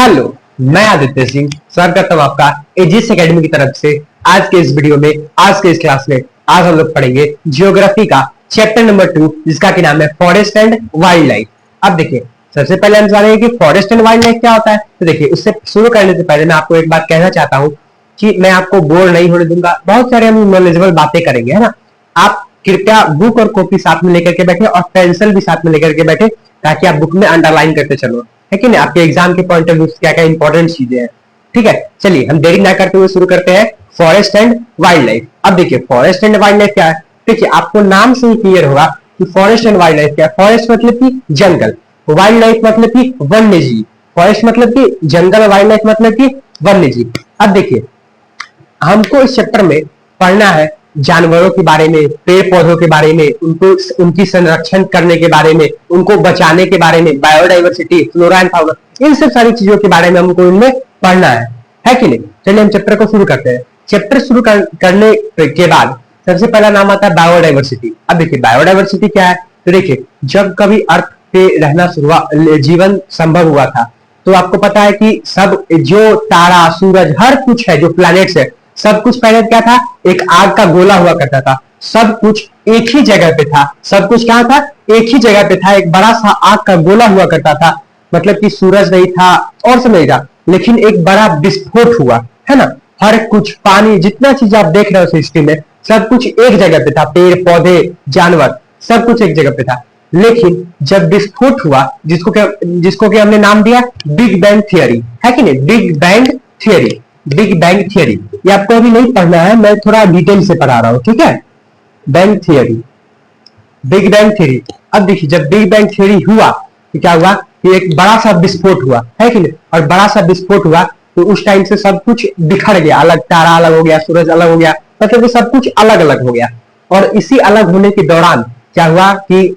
Hello, मैं आदित्य सिंह स्वागत करता हूँ आपका एजीएस एकेडमी की तरफ से। आज के इस वीडियो में, आज के इस क्लास में, आज हम लोग पढ़ेंगे जियोग्राफी का चैप्टर नंबर 2, जिसका की नाम है फॉरेस्ट एंड वाइल्ड लाइफ। अब देखिए, सबसे पहले हम जानेंगे कि फॉरेस्ट एंड वाइल्ड लाइफ क्या होता है। तो देखिए, उससे शुरू करने से पहले मैं आपको एक बात कहना चाहता हूँ कि मैं आपको बोर नहीं होने दूंगा। बहुत सारे हम नॉलेजेबल बातें करेंगे, है ना। आप कृपया बुक और कॉपी साथ में लेकर के बैठे और पेंसिल भी साथ में लेकर के बैठे, ताकि आप बुक में अंडरलाइन करते चलो, है कि नहीं। आपके एग्जाम के पॉइंट ऑफ व्यू से क्या क्या इंपॉर्टेंट चीजें हैं। ठीक है, चलिए हम देरी ना करते हुए शुरू करते हैं फॉरेस्ट एंड वाइल्ड लाइफ। अब देखिए, फॉरेस्ट एंड वाइल्ड लाइफ क्या है। देखिए, आपको नाम से ही क्लियर होगा कि फॉरेस्ट एंड वाइल्ड लाइफ क्या है। फॉरेस्ट मतलब कि जंगल, वाइल्ड लाइफ मतलब कि वन्य जीव। फॉरेस्ट मतलब कि जंगल, वाइल्ड लाइफ मतलब कि वन्य जीव। अब देखिए, हमको इस चैप्टर में पढ़ना है जानवरों के बारे में, पेड़ पौधों के बारे में, उनको उनकी संरक्षण करने के बारे में, उनको बचाने के बारे में, बायोडाइवर्सिटी, फ्लोरा एंड फाउना, इन सब सारी चीजों के बारे में हमको इनमें पढ़ना है कि नहीं। चलिए हम चैप्टर को शुरू करते हैं। चैप्टर शुरू करने के बाद सबसे पहला नाम आता है बायोडाइवर्सिटी। अब देखिए, बायोडाइवर्सिटी क्या है। तो देखिए, जब कभी अर्थ पे रहना जीवन संभव हुआ था, तो आपको पता है कि सब जो तारा, सूरज, हर कुछ है, जो प्लैनेट्स है, सब कुछ पहले क्या था, एक आग का गोला हुआ करता था। सब कुछ एक ही जगह पे था। सब कुछ कहां था, एक ही जगह पे था। एक बड़ा सा आग का गोला हुआ करता था। मतलब कि सूरज नहीं था और सब नहीं था, लेकिन एक बड़ा विस्फोट हुआ, है ना। हर कुछ, पानी, जितना चीज आप देख रहे हो सृष्टि में, सब कुछ एक जगह पे था। पेड़ पौधे, जानवर, सब कुछ एक जगह पे था। लेकिन जब विस्फोट हुआ, जिसको कि हमने नाम दिया बिग बैंग थियरी, है कि नहीं। Big bang theory, big bang theory, ये आपको अभी नहीं पढ़ना है, मैं थोड़ा डिटेल से पढ़ा रहा हूं, ठीक है। Bang theory, big bang theory. अब देखिए, जब बिग बैंग थियरी हुआ तो क्या हुआ कि एक बड़ा सा विस्फोट हुआ, है कि नहीं। और बड़ा सा विस्फोट हुआ तो उस टाइम से सब कुछ बिखर गया, अलग, तारा अलग हो गया, सूरज अलग हो गया, मतलब कि सब कुछ अलग अलग हो गया। और इसी अलग होने के दौरान क्या हुआ कि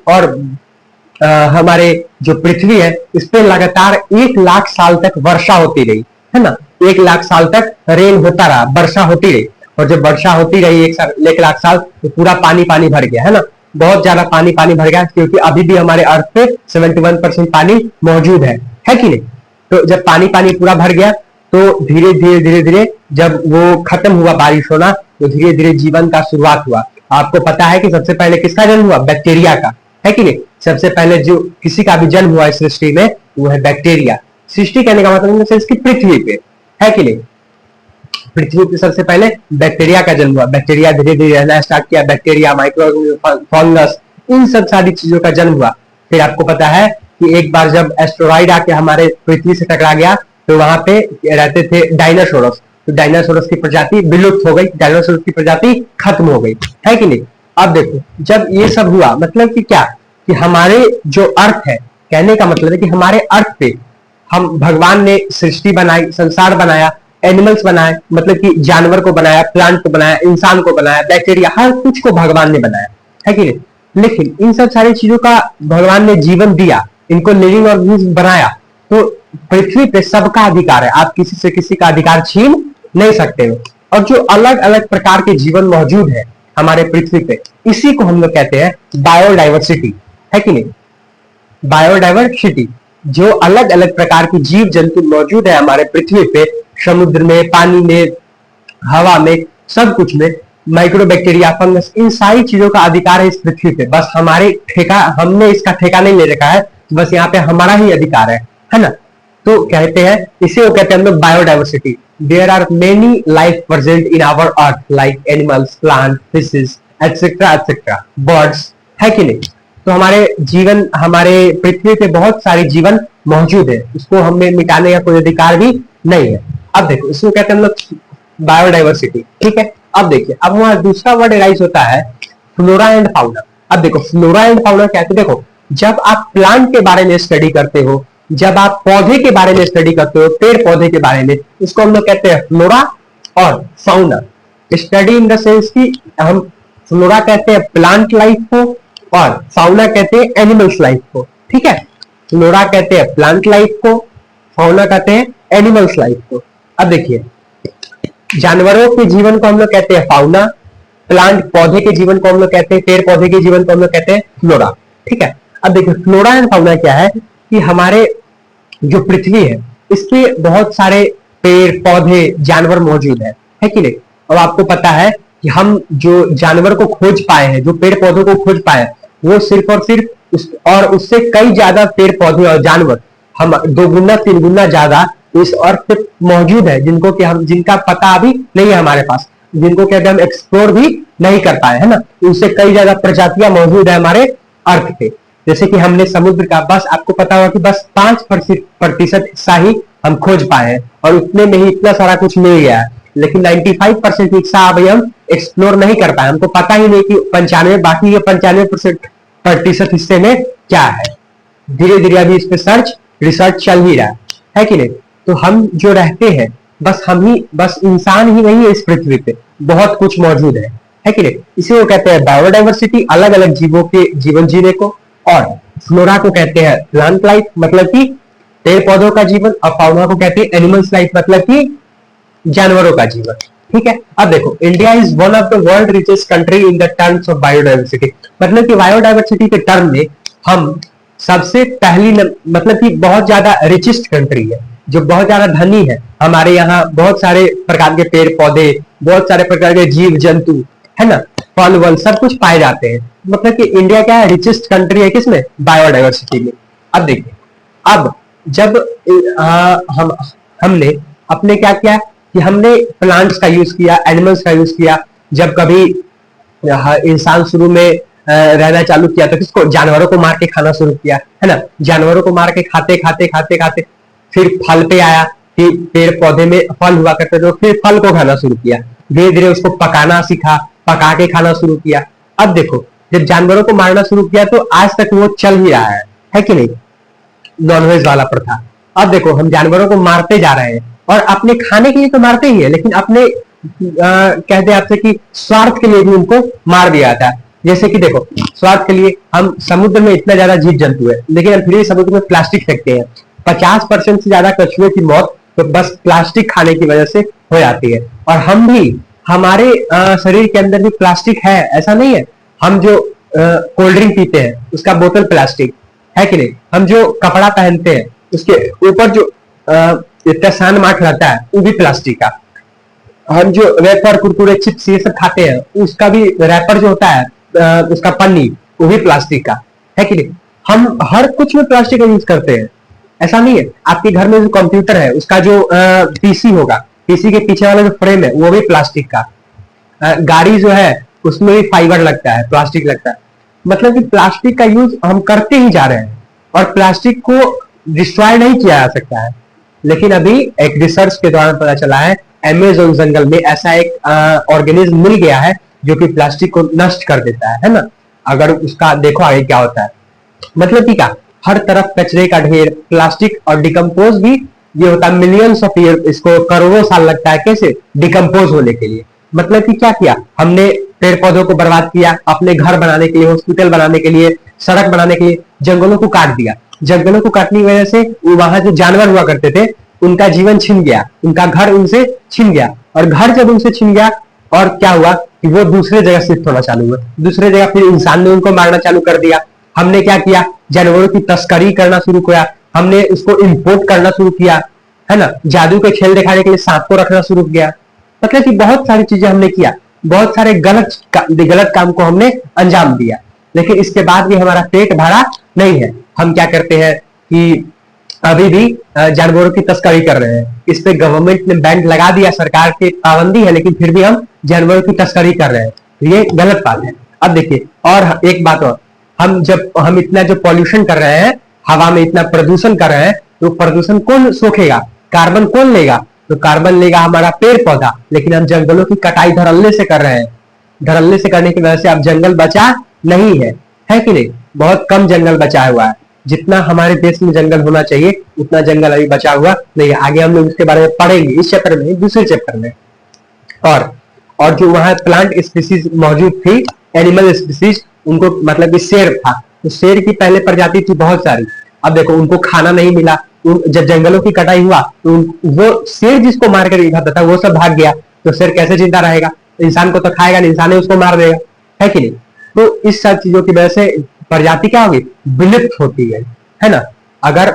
हमारे जो पृथ्वी है, इस पे लगातार 1 लाख साल तक वर्षा होती रही, है ना। 1 लाख साल तक रेन होता रहा, वर्षा होती रही। और जब वर्षा होती रही 1 लाख साल, तो पूरा पानी पानी भर गया, है ना। बहुत ज्यादा पानी पानी भर गया, क्योंकि अभी भी हमारे अर्थ पे 71% पानी मौजूद है कि नहीं। तो जब पानी पानी पूरा भर गया, तो धीरे धीरे धीरे धीरे जब वो खत्म हुआ बारिश होना, तो धीरे धीरे जीवन का शुरुआत हुआ। आपको पता है कि सबसे पहले किसका जन्म हुआ, बैक्टीरिया का, है कि नहीं। सबसे पहले जो किसी का भी जन्म हुआ इस सृष्टि में, वो है बैक्टीरिया। सृष्टि कहने का मतलब इसकी पृथ्वी पे, है कि नहीं। पृथ्वी पे सबसे पहले बैक्टीरिया का जन्म हुआ। बैक्टीरिया धीरे धीरे रहना स्टार्ट किया। बैक्टीरिया, माइक्रो, फंगस, इन सब सारी चीजों का जन्म हुआ। फिर आपको पता है कि एक बार जब एस्ट्रॉइड आके हमारे पृथ्वी से टकरा गया, तो वहां पे रहते थे डायनासोरस। तो डायनासोरस की प्रजाति विलुप्त हो गई, डायनासोरस की प्रजाति खत्म हो गई, है कि नहीं। अब देखो, जब ये सब हुआ, मतलब कि क्या, कि हमारे जो अर्थ है, कहने का मतलब है कि हमारे अर्थ पे हम, भगवान ने सृष्टि बनाई, संसार बनाया, एनिमल्स बनाए, मतलब कि जानवर को बनाया, प्लांट को बनाया, इंसान को बनाया, बैक्टीरिया, हर कुछ को भगवान ने बनाया, है कि नहीं। लेकिन इन सब सारी चीजों का भगवान ने जीवन दिया, इनको लिविंग ऑर्गेनिज्म बनाया। तो पृथ्वी पे सबका अधिकार है, आप किसी से किसी का अधिकार छीन नहीं सकते हो। और जो अलग अलग प्रकार के जीवन मौजूद है हमारे पृथ्वी पे, इसी को हम लोग कहते हैं बायोडाइवर्सिटी, है कि नहीं। बायोडाइवर्सिटी, जो अलग अलग प्रकार की जीव जंतु मौजूद है हमारे पृथ्वी पे, समुद्र में, पानी में, हवा में, सब कुछ में, माइक्रोबैक्टीरिया, फंगस, इन सारी चीजों का अधिकार है इस पृथ्वी पे। बस हमने इसका ठेका नहीं ले रखा है, बस यहाँ पे हमारा ही अधिकार है ना। तो कहते हैं, इसे वो कहते हैं हम लोग biodiversity. There are many life present in our earth, like animals, plant, fishes, etcetera etcetera, birds, है कि नहीं। तो हमारे पृथ्वी पे बहुत सारे जीवन मौजूद है, उसको हमें मिटाने का कोई अधिकार भी नहीं है। अब देखो, इसको कहते हैं हम लोग बायोडाइवर्सिटी, ठीक है। अब देखिए, अब वहां दूसरा वर्ड राइज होता है फ्लोरा एंड फाउना। अब देखो, फ्लोरा एंड फाउना क्या है। तो देखो, जब आप प्लांट के बारे में स्टडी करते हो, जब आप पौधे के बारे में स्टडी करते हो, पेड़ पौधे के बारे में, इसको हम लोग कहते हैं फ्लोरा और fauna. Study in the sense की हम फ्लोरा कहते हैं प्लांट लाइफ को, और फाउना कहते हैं एनिमल्स लाइफ को, ठीक है। फ्लोरा कहते हैं प्लांट लाइफ को, फाउना कहते हैं एनिमल्स लाइफ को। अब देखिए, जानवरों के जीवन को हम लोग कहते हैं फाउना, प्लांट, पौधे के जीवन को हम लोग कहते हैं, पेड़ पौधे के जीवन को हम लोग कहते हैं फ्लोरा, ठीक है। अब देखिए, फ्लोरा एंड फाउना क्या है कि हमारे जो पृथ्वी है, इसके बहुत सारे पेड़ पौधे जानवर मौजूद है कि नहीं। और आपको पता है कि हम जो जानवर को खोज पाए हैं, जो पेड़ पौधों को खोज पाए हैं, वो सिर्फ और सिर्फ और उससे कई ज्यादा पेड़ पौधे और जानवर हम 2 गुना 3 गुना ज्यादा इस अर्थ पे मौजूद है, जिनको कि हम जिनका पता अभी नहीं है हमारे पास, जिनको कहते हैं हम एक्सप्लोर भी नहीं कर पाए, है ना। उससे कई ज्यादा प्रजातियां मौजूद है हमारे अर्थ पे। जैसे कि हमने समुद्र का बस आपको पता होगा कि बस 5% हिस्सा ही हम खोज पाए हैं, और उतने में ही इतना सारा कुछ मिल गया है। लेकिन 95% हिस्सा अभी हम एक्सप्लोर नहीं कर पाए, हमको पता ही नहीं कि 95 बाकी ये 95% हिस्से में क्या है। धीरे धीरे अभी इस पे रिसर्च चल ही रहा है कि नहीं। तो हम जो रहते हैं, बस इंसान ही नहीं है इस पृथ्वी पे, बहुत कुछ मौजूद है कि नहीं। इसे वो कहते हैं बायोडाइवर्सिटी, अलग अलग जीवों के जीवन जीने को। और फ्लोरा को कहते हैं प्लांट लाइफ, मतलब कि पेड़ पौधों का जीवन। और फाउना को कहते हैं एनिमल्स लाइफ, मतलब कि जानवरों का जीवन। ठीक है, अब देखो, India is one of the world richest country in the terms of biodiversity, मतलब कि बायोडाइवर्सिटी के टर्म में हम सबसे पहली मतलब कि बहुत ज्यादा रिचेस्ट कंट्री है, जो बहुत ज्यादा धनी है। हमारे यहाँ बहुत सारे प्रकार के पेड़ पौधे, बहुत सारे प्रकार के जीव जंतु, है ना, फल वल सब कुछ पाए जाते हैं। मतलब कि इंडिया क्या है, रिचेस्ट कंट्री है किसमें, बायोडाइवर्सिटी में। अब देखिए, अब जब हमने अपने क्या किया कि हमने प्लांट्स का यूज किया, एनिमल्स का यूज किया। जब कभी इंसान शुरू में रहना चालू किया तो किसको, जानवरों को मार के खाना शुरू किया, है ना। जानवरों को मार के खाते खाते खाते खाते फिर फल पे आया कि पेड़ पौधे में फल हुआ करते थे, फिर फल को खाना शुरू किया। धीरे धीरे उसको पकाना सीखा, पका के खाना शुरू किया। अब देखो, जब जानवरों को मारना शुरू किया तो आज तक वो चल ही रहा है कि नहीं, नॉनवेज वाला प्रथा। अब देखो, हम जानवरों को मारते जा रहे हैं, और अपने खाने के लिए तो मारते ही है, लेकिन अपने कहते हैं आपसे कि स्वार्थ के लिए भी उनको मार दिया जाता है। जैसे कि देखो, स्वार्थ के लिए हम समुद्र में इतना ज्यादा जीव जंतु है, लेकिन हम फिर भी समुद्र में प्लास्टिक फेंकते हैं। 50% से ज्यादा कछुए की मौत तो बस प्लास्टिक खाने की वजह से हो जाती है। और हम भी, हमारे शरीर के अंदर भी प्लास्टिक है, ऐसा नहीं है। हम जो कोल्ड ड्रिंक पीते हैं उसका बोतल प्लास्टिक है कि नहीं। हम जो कपड़ा पहनते हैं उसके ऊपर जो इतना सान मार्क रहता है वो भी प्लास्टिक का। हम जो वेफर कुरकुरे चिप्स ये सब खाते हैं उसका भी रैपर जो होता है, उसका पन्नी, वो भी प्लास्टिक का है कि नहीं। हम हर कुछ में प्लास्टिक का यूज करते हैं, ऐसा नहीं है। आपके घर में जो कंप्यूटर है उसका जो पीसी होगा, पीसी के पीछे वाला जो फ्रेम है वो भी प्लास्टिक का। गाड़ी जो है उसमें भी फाइबर लगता है, प्लास्टिक लगता है। मतलब कि प्लास्टिक का यूज हम करते ही जा रहे हैं, और प्लास्टिक को डिस्ट्रॉय नहीं किया जा सकता है। लेकिन अभी एक रिसर्च के दौरान पता चला है, अमेज़न जंगल में ऐसा एक ऑर्गेनिज्म मिल गया है जो कि प्लास्टिक को नष्ट कर देता है ना। अगर उसका देखो आगे क्या होता है, मतलब कि क्या, हर तरफ कचरे का ढेर, प्लास्टिक, और डिकम्पोज भी ये होता है मिलियंस ऑफ ईयर, इसको करोड़ों साल लगता है कैसे डिकम्पोज होने के लिए। मतलब कि क्या किया हमने, पेड़ पौधों को बर्बाद किया अपने घर बनाने के लिए, हॉस्पिटल बनाने के लिए, सड़क बनाने के लिए, जंगलों को काट दिया। जंगलों को काटने की वजह से वहां जो जानवर हुआ करते थे उनका जीवन छिन गया, उनका घर उनसे छिन गया। और घर जब उनसे छिन गया, और क्या हुआ कि वो दूसरे जगह शिफ्ट होना चालू हुआ, दूसरे जगह फिर इंसान ने उनको मारना चालू कर दिया। हमने क्या किया, जानवरों की तस्करी करना शुरू किया, हमने उसको इंपोर्ट करना शुरू किया, है ना। जादू के खेल दिखाने के लिए सांप को रखना शुरू किया। मतलब कि बहुत सारी चीजें हमने किया, बहुत सारे गलत काम को हमने अंजाम दिया। लेकिन इसके बाद भी हमारा पेट भरा नहीं है। हम क्या करते हैं कि अभी भी जानवरों की तस्करी कर रहे हैं। इस पे गवर्नमेंट ने बैन लगा दिया, सरकार की पाबंदी है, लेकिन फिर भी हम जानवरों की तस्करी कर रहे हैं। ये गलत बात है। अब देखिए, और एक बात और, हम इतना जो पॉल्यूशन कर रहे हैं, हवा में इतना प्रदूषण कर रहे हैं, तो प्रदूषण कौन सोखेगा, कार्बन कौन लेगा, तो कार्बन लेगा हमारा पेड़ पौधा। लेकिन हम जंगलों की कटाई धड़ल्ले से कर रहे हैं। धड़ल्ले से करने की वजह से अब जंगल बचा नहीं है कि नहीं। बहुत कम जंगल बचा हुआ है। जितना हमारे देश में जंगल होना चाहिए उतना जंगल अभी बचा हुआ नहीं है। आगे हम लोग इसके बारे में पढ़ेंगे, इस चैप्टर में, दूसरे चैप्टर में। और जो वहां प्लांट स्पीसीज मौजूद थी, एनिमल स्पीसीज, उनको मतलब कि शेर था, तो शेर की पहले प्रजाति थी बहुत सारी। अब देखो उनको खाना नहीं मिला, जब जंगलों की कटाई हुआ तो वो शेर जिसको मार कर खाता था वो सब भाग गया, तो शेर कैसे जिंदा रहेगा, इंसान को तो खाएगा नहीं, इंसान उसको मार देगा, है कि नहीं। तो इस सब चीजों की वजह से प्रजाति क्या होगी, विलुप्त होती है ना। अगर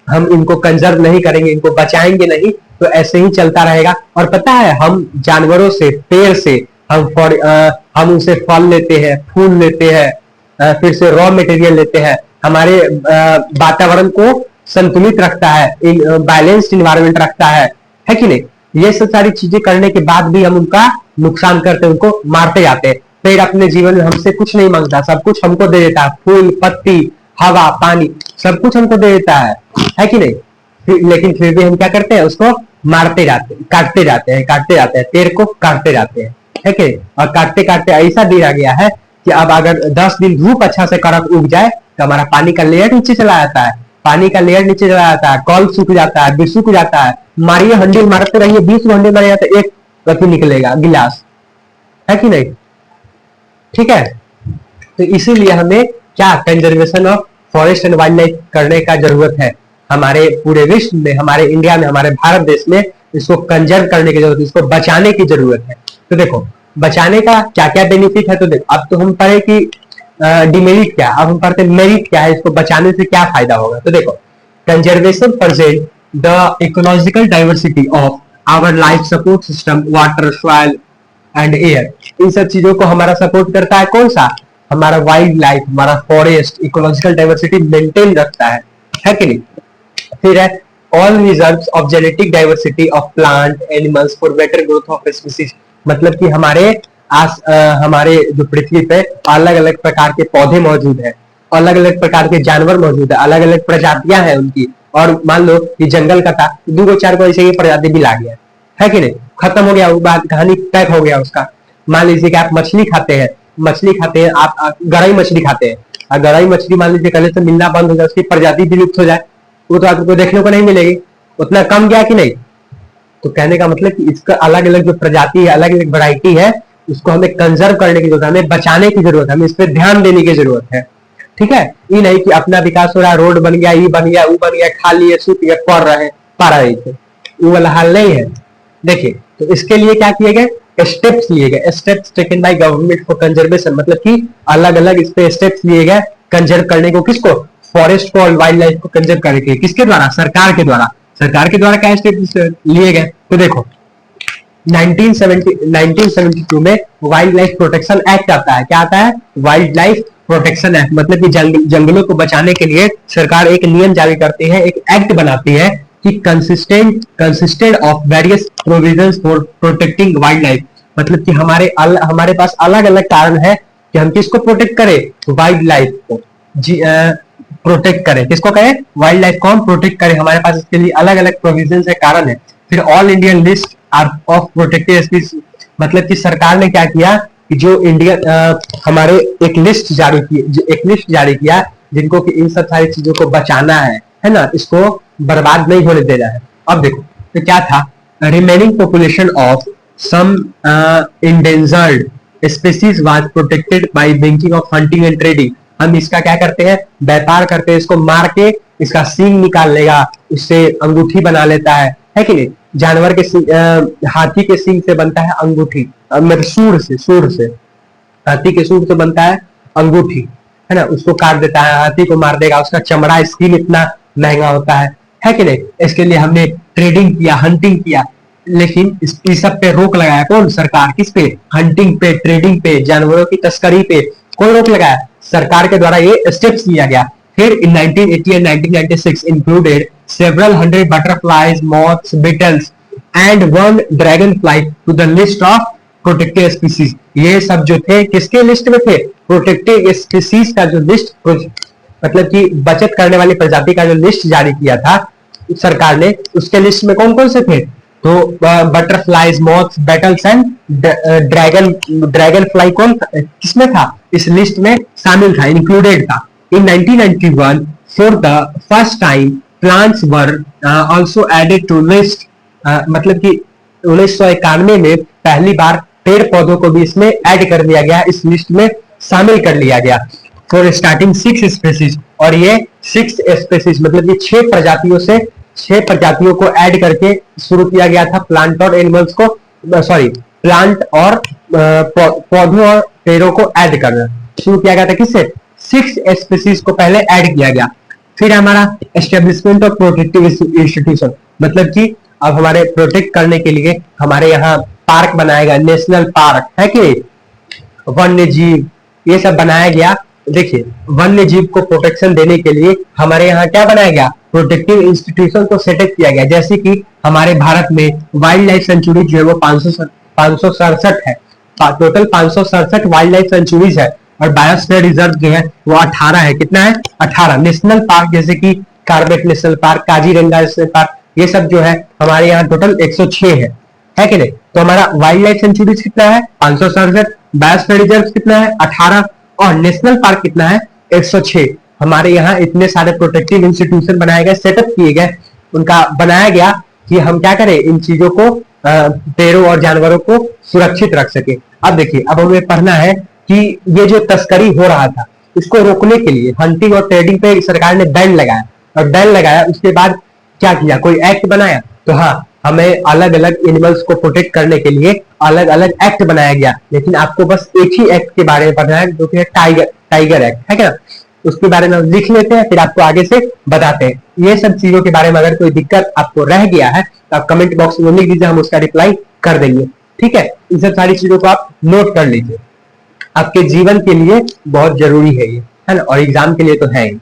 हम इनको कंजर्व नहीं करेंगे, इनको बचाएंगे नहीं, तो ऐसे ही चलता रहेगा। और पता है हम जानवरों से, पेड़ से हम उनसे फल लेते हैं, फूल लेते हैं, फिर से रॉ मटेरियल लेते हैं, हमारे वातावरण को संतुलित रखता है, बैलेंस्ड इन्वायरमेंट रखता है कि नहीं। ये सब सारी चीजें करने के बाद भी हम उनका नुकसान करते हैं, उनको मारते जाते हैं। पेड़ अपने जीवन में हमसे कुछ नहीं मांगता, सब कुछ हमको दे देता है, फूल, पत्ती, हवा, पानी, सब कुछ हमको दे देता है कि नहीं। लेकिन फिर भी हम क्या करते हैं, उसको मारते जाते हैं, काटते जाते हैं, काटते जाते हैं, पेड़ को काटते जाते हैं, है कि नहीं। और काटते काटते ऐसा दिया गया है कि अब अगर 10 दिन धूप अच्छा से कड़क उग जाए तो हमारा पानी का लेयर नीचे चला जाता है, पानी का लेयर नीचे चला जाता है, कॉल सूख जाता है, भी सूख जाता है। मारिए हंडिल मारते रहिए, 20 हंडिल मारिए तो एक गति निकलेगा गिलास, है कि नहीं। ठीक है, तो इसीलिए हमें क्या conservation of forest and wild life करने का जरूरत है। हमारे पूरे विश्व में, हमारे इंडिया में, हमारे भारत देश में इसको कंजर्व करने की जरूरत है, इसको बचाने की जरूरत है। तो देखो बचाने का क्या क्या बेनिफिट है। तो देखो अब तो हम पढ़े कि डिमेरिट क्या, अब हम पढ़ते मेरिट क्या है, इसको बचाने से क्या फायदा होगा। तो देखो conservation present the ecological diversity of our life support system, water, soil and air. इन सब चीजों को हमारा सपोर्ट करता है कौन सा, हमारा वाइल्ड लाइफ, हमारा फॉरेस्ट, इकोलॉजिकल डाइवर्सिटी मेंटेन रखता है कि नहीं। फिर है all reserves of genetic diversity of plant animals for better growth of species. मतलब कि हमारे जो पृथ्वी पे अलग अलग प्रकार के पौधे मौजूद है, अलग अलग प्रकार के जानवर मौजूद है, अलग अलग प्रजातियां हैं उनकी। और मान लो कि जंगल का था, 2-4 को ऐसे ही प्रजाति भी ला गया, है कि नहीं, खत्म हो गया, वो बात कहानी तय हो गया उसका। मान लीजिए कि आप मछली खाते हैं, आप गरई मछली खाते हैं, और गरई मछली मान लीजिए कल से मिलना बंद हो जाए, उसकी प्रजाति विलुप्त हो जाए, वो तो आपको देखने को नहीं मिलेगी, उतना कम गया कि नहीं। तो कहने का मतलब कि इसका अलग अलग जो प्रजाति है, अलग अलग वैरायटी है, उसको हमें कंजर्व करने की जरूरत है, हमें बचाने की जरूरत है, हमें इस पर ध्यान देने की जरूरत है। ठीक है, ये नहीं कि अपना विकास हो रहा है, रोड बन गया, ये बन गया, वो बन गया, खा लिए, सूत गए, पढ़ रहे थे, वो वाला हाल नहीं है। देखिए तो इसके लिए क्या किए गए, स्टेप्स लिए गए, steps taken by government for conservation. मतलब कि अलग अलग इस पे स्टेप्स लिए गए कंजर्व करने को, किसको, फॉरेस्ट को और वाइल्ड लाइफ को कंजर्व करने के। किसके द्वारा, सरकार के द्वारा। सरकार के द्वारा क्या स्टेप्स लिए गए, तो देखो 1972 में वाइल्ड लाइफ प्रोटेक्शन एक्ट आता है। क्या आता है, वाइल्ड लाइफ प्रोटेक्शन एक्ट। मतलब कि जंगलों को बचाने के लिए सरकार एक नियम जारी करती है, एक एक्ट बनाती है कि consisted of various provisions for protecting wild life. मतलब कि हमारे पास अलग अलग कारण है कि हम किसको प्रोटेक्ट करें, वाइल्ड लाइफ को प्रोटेक्ट करें। किसको कहें, वाइल्ड लाइफ को हम प्रोटेक्ट करें, हमारे पास इसके लिए अलग अलग प्रोविजन है, कारण है। फिर all Indian list of protected species. मतलब कि सरकार ने क्या किया कि जो हमारे एक लिस्ट जारी किया जिनको कि इन सब सारी चीजों को बचाना है ना, इसको बर्बाद नहीं होने देना है। अब देखो तो क्या था, remaining population of some endangered species was protected by banning of hunting and trading. हम इसका क्या करते हैं, व्यापार करते हैं, इसको मार के इसका सींग निकाल लेगा, उससे अंगूठी बना लेता है कि नहीं। जानवर के हाथी के सींग से बनता है अंगूठी, मतलब सूर से हाथी के सूर से बनता है अंगूठी, है ना। उसको काट देता है, हाथी को मार देगा, उसका चमड़ा, स्किन इतना महंगा होता है कि नहीं। इसके लिए हमने ट्रेडिंग किया, हंटिंग किया, लेकिन इस सब पे रोक लगाया कौन, सरकार। किस पे, हंटिंग पे, ट्रेडिंग पे, जानवरों की तस्करी पे कौन रोक लगाया, सरकार के द्वारा ये स्टेप्स लिया गया। फिर in 1980 and 1996 included several hundred butterflies, moths, beetles and one dragonfly to the list of protected species। ये सब जो थे किसके लिस्ट में थे, प्रोटेक्टेड स्पीसीज का जो लिस्ट, मतलब कि बचत करने वाली प्रजाति का जो लिस्ट जारी किया था सरकार ने, उसके लिस्ट में कौन कौन से थे, तो butterflies, moths, battles and dragon fly कौन किसमें था, इस लिस्ट में शामिल था, इंक्लूडेड था। In 1991, for the first time, plants were also added to list। मतलब कि 1991 में पहली बार पेड़ पौधों को भी इसमें ऐड कर दिया गया, इस लिस्ट में शामिल कर लिया गया। For starting 6 species, और ये 6 species मतलब कि 6 प्रजातियों को ऐड करके शुरू किया गया था, प्लांट और एनिमल्स को, सॉरी प्लांट और पौधों और पेड़ों को ऐड करना शुरू किया गया था। किससे, 6 स्पीसीज को पहले ऐड किया गया। फिर हमारा एस्टेब्लिशमेंट ऑफ प्रोटेक्टिव इंस्टीट्यूशन, मतलब कि अब हमारे प्रोटेक्ट करने के लिए हमारे यहाँ पार्क बनाया गया, नेशनल पार्क है कि वन्य जीव, ये सब बनाया गया। देखिए वन्य जीव को प्रोटेक्शन देने के लिए हमारे यहाँ क्या बनाया गया, प्रोटेक्टिव इंस्टीट्यूशन को सेटअप किया गया। जैसे कि हमारे भारत में वाइल्ड लाइफ सेंचुरी जो है वो 567 है, टोटल 567 वाइल्ड लाइफ सेंचुरीज है, और बायोस्फीयर रिजर्व जो है वो 18 है। कितना है, 18 नेशनल पार्क, जैसे कि Corbett national park, Kaziranga national park, ये सब जो है हमारे यहाँ टोटल 106 है कि नहीं। तो हमारा वाइल्ड लाइफ सेंचुरीज कितना है, 567, बायोस्फीयर रिजर्व कितना है, 18, और नेशनल पार्क कितना है, 106। हमारे यहाँ इतने सारे प्रोटेक्टिव इंस्टीट्यूशन बनाए गए, सेटअप किए गए, उनका बनाया गया कि हम क्या करें, इन चीजों को पेड़ों और जानवरों को सुरक्षित रख सके। अब देखिए, अब हमें पढ़ना है कि ये जो तस्करी हो रहा था इसको रोकने के लिए हंटिंग और ट्रेडिंग पे सरकार ने बैन लगाया, और बैन लगाया उसके बाद क्या किया, कोई एक्ट बनाया। तो हाँ, हमें अलग अलग एनिमल्स को प्रोटेक्ट करने के लिए अलग अलग एक्ट बनाया गया, लेकिन आपको बस एक ही एक्ट के बारे में पढ़ना है, जो कि है टाइगर एक्ट, है क्या। उसके बारे में लिख लेते हैं, फिर आपको आगे से बताते हैं। ये सब चीजों के बारे में अगर कोई दिक्कत आपको रह गया है तो आप कमेंट बॉक्स में लिख दीजिए, हम उसका रिप्लाई कर देंगे। ठीक है, इन सब सारी चीजों को आप नोट कर लीजिए, आपके जीवन के लिए बहुत जरूरी है ये, है ना, और एग्जाम के लिए तो है ही।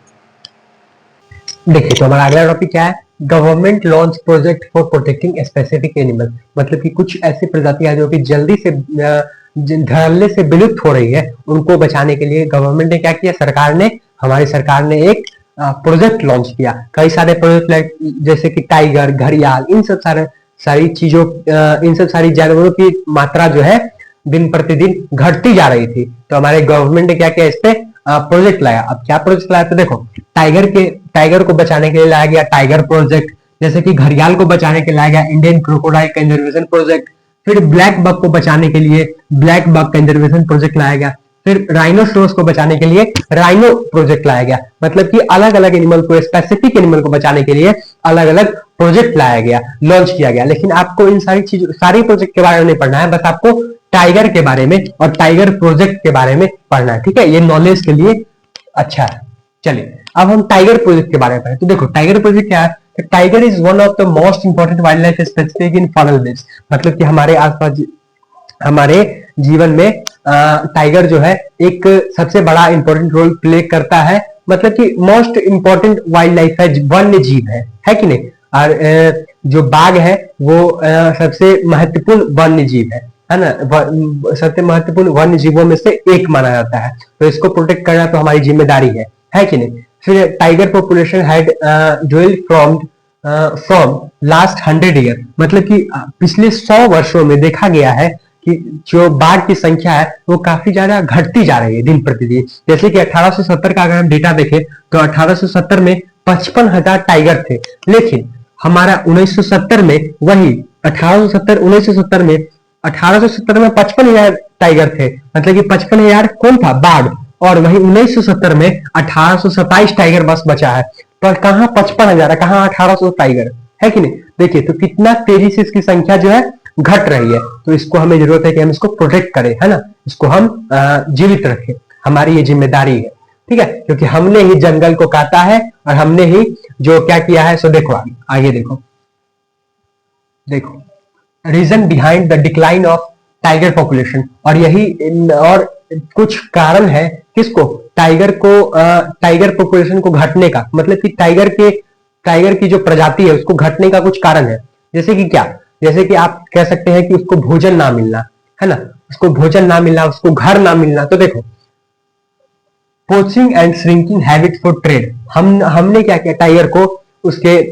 देखिए, तो हमारा अगला टॉपिक क्या है, government launch project for protecting specific animal, मतलब कि कुछ ऐसी प्रजातियां जो कि जल्दी से धड़ल्ले से विलुप्त हो रही है, उनको बचाने के लिए गवर्नमेंट ने क्या किया, हमारी सरकार ने एक प्रोजेक्ट लॉन्च किया। कई सारे प्रोजेक्ट जैसे कि टाइगर, घड़ियाल, इन सब सारी चीजों, इन सब सारी जानवरों की मात्रा जो है दिन प्रतिदिन घटती जा रही थी। तो हमारे गवर्नमेंट ने क्या किया, इस पे प्रोजेक्ट लाया। अब क्या प्रोजेक्ट लाया, तो देखो, टाइगर को बचाने के लिए लाया गया टाइगर प्रोजेक्ट, जैसे कि घड़ियाल को बचाने के लिए लाया गया इंडियन क्रोकोडाइल कंजर्वेशन प्रोजेक्ट, फिर ब्लैक बक को बचाने के लिए ब्लैक बक कंजर्वेशन प्रोजेक्ट लाया गया, फिर राइनोसोरस को बचाने के लिए राइनो प्रोजेक्ट लाया गया। मतलब कि अलग अलग एनिमल को, स्पेसिफिक एनिमल को बचाने के लिए अलग अलग प्रोजेक्ट लाया गया, लॉन्च किया गया। लेकिन आपको इन सारी प्रोजेक्ट के बारे में नहीं पढ़ना है, बस आपको टाइगर के बारे में और टाइगर प्रोजेक्ट के बारे में पढ़ना है। ठीक है, ये नॉलेज के लिए अच्छा है। चलिए, अब हम टाइगर प्रोजेक्ट के बारे में पढ़ें। तो देखो, टाइगर प्रोजेक्ट क्या है, tiger is one of the most important wild life specific in foreign base, मतलब कि हमारे आसपास, हमारे जीवन में टाइगर जो है एक सबसे बड़ा इंपॉर्टेंट रोल प्ले करता है, मतलब कि मोस्ट इंपॉर्टेंट वाइल्ड लाइफ है, वन्य जीव है कि नहीं। और जो बाघ है वो सबसे महत्वपूर्ण वन्य जीव है ना, सबसे महत्वपूर्ण वन्य जीवों में से एक माना जाता है। तो इसको प्रोटेक्ट करना तो हमारी जिम्मेदारी है कि नहीं। फिर tiger population had dwelled from last 100 year, मतलब कि पिछले 100 वर्षों में देखा गया है कि जो बाघ की संख्या है वो काफी ज्यादा घटती जा रही है दिन प्रतिदिन। जैसे कि 1870 का अगर हम डेटा देखें तो 1870 में 55,000 टाइगर थे, लेकिन हमारा 1970 में वही 1970 में 55,000 टाइगर थे, मतलब कि 55,000 कौन था, बाघ। और वही 1970 में 1827 टाइगर बस बचा है। पर कहाँ 55,000 है, कहाँ 1800 टाइगर है कि नहीं। देखिए, तो कितना तेजी से इसकी संख्या जो है घट रही है। तो इसको हमें जरूरत है कि हम इसको प्रोटेक्ट करें, है ना, इसको हम जीवित रखें, हमारी ये जिम्मेदारी है। ठीक है, क्योंकि हमने ही जंगल को काटा है और हमने ही जो क्या किया है। सो देखो, आगे देखो reason behind the decline of tiger population, और यही और कुछ कारण है किसको, टाइगर पॉपुलेशन को घटने का, मतलब कि टाइगर की जो प्रजाति है उसको घटने का कुछ कारण है। जैसे कि क्या, जैसे कि आप कह सकते हैं कि उसको भोजन ना मिलना, है ना, उसको भोजन ना मिलना, उसको घर ना मिलना। तो देखो, poaching and shrinking habit for trade, हमने क्या किया, टाइगर को उसके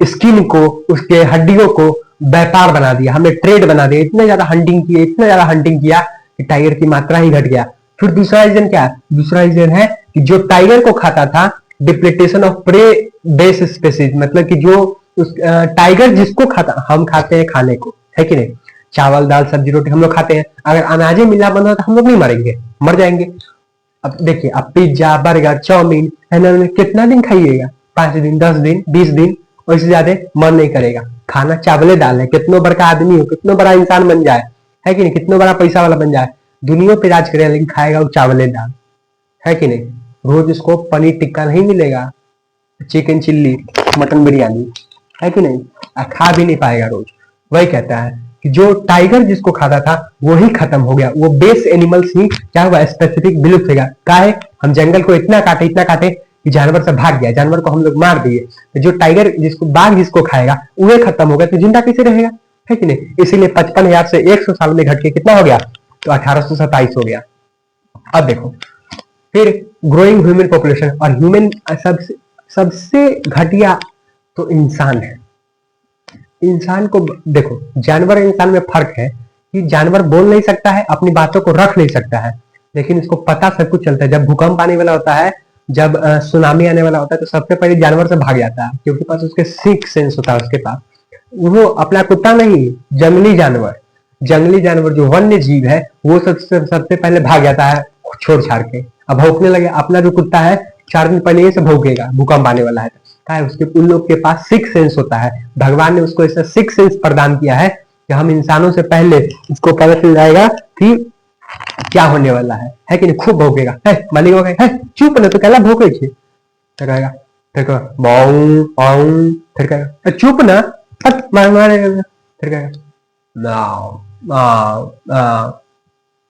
स्किन को, उसके हड्डियों को व्यापार बना दिया, हमने ट्रेड बना दिया, इतना ज्यादा हंटिंग किया कि टाइगर की मात्रा ही घट गया। फिर दूसरा रीजन क्या है, दूसरा रीजन है कि जो टाइगर को खाता था, डिप्लीटेशन ऑफ प्रे बेस स्पीसीज, मतलब कि जो टाइगर जिसको खाता, हम खाते हैं खाने को, है कि नहीं, चावल दाल सब्जी रोटी हम लोग खाते हैं। अगर अनाजे मिला बंद हो तो हम लोग नहीं मरेंगे, मर जाएंगे। अब देखिए, अब पिज्जा, बर्गर, चाउमीन कितना दिन खाइएगा, 5 दिन, 10 दिन, 20 दिन, और इससे ज्यादा मन नहीं करेगा। खाना चावले दाल है, कितना बड़ा आदमी हो, कितना बड़ा इंसान बन जाए, है कि नहीं, कितना बड़ा पैसा वाला बन जाए, दुनिया पे राज करेगा, लेकिन खाएगा वो चावले दाल, है कि नहीं। रोज उसको पनीर टिक्का नहीं मिलेगा, चिकन चिल्ली, मटन बिरयानी, है कि नहीं, खा भी नहीं पाएगा रोज। वही कहता है कि जो टाइगर जिसको खाता था वो ही खत्म हो गया, वो बेस एनिमल्स ही क्या हुआ, स्पेसिफिक विलुप्त हो गया। क्या है, हम जंगल को इतना काटे कि जानवर से भाग गया, जानवर को हम लोग मार दिए, तो जो टाइगर जिसको, बाघ जिसको खाएगा वो खत्म हो गया, तो जिंदा कैसे रहेगा, है कि नहीं। इसीलिए 55,000 से 100 साल में घट के कितना हो गया, तो 1827 हो गया। अब देखो फिर ग्रोइंग ह्यूमन पॉपुलेशन, और ह्यूमन सबसे घटिया तो इंसान है। इंसान को देखो, जानवर इंसान में फर्क है कि जानवर बोल नहीं सकता है, अपनी बातों को रख नहीं सकता है, लेकिन इसको पता सब कुछ चलता है। जब भूकंप आने वाला होता है, जब सुनामी आने वाला होता है, तो सबसे पहले जानवर से भाग जाता है, क्योंकि पास उसके सिक्स सेंस होता है उसके पास। वो अपना कुत्ता नहीं, जंगली जानवर जो वन्य जीव है वो सबसे पहले भाग जाता है छोड़ छाड़ के। अब भौंकने लगे, अपना जो कुत्ता है 4 दिन पहले से भौंकेगा, भूकंप आने वाला है। क्या है, उसके उन लोग के पास सिक्स सेंस होता है। भगवान ने उसको ऐसा सिक्स सेंस प्रदान किया है कि हम इंसानों से पहले उसको पता चल जाएगा कि क्या होने वाला है कि नहीं। खूब भौंकेगा, है मालिक हो गए, चुप ना तो कहला भौंके छे, तो कहेगा फिर कहेगा बाऊ बाऊ, फिर कहेगा चुप ना, मार मारे, फिर कहेगा ना,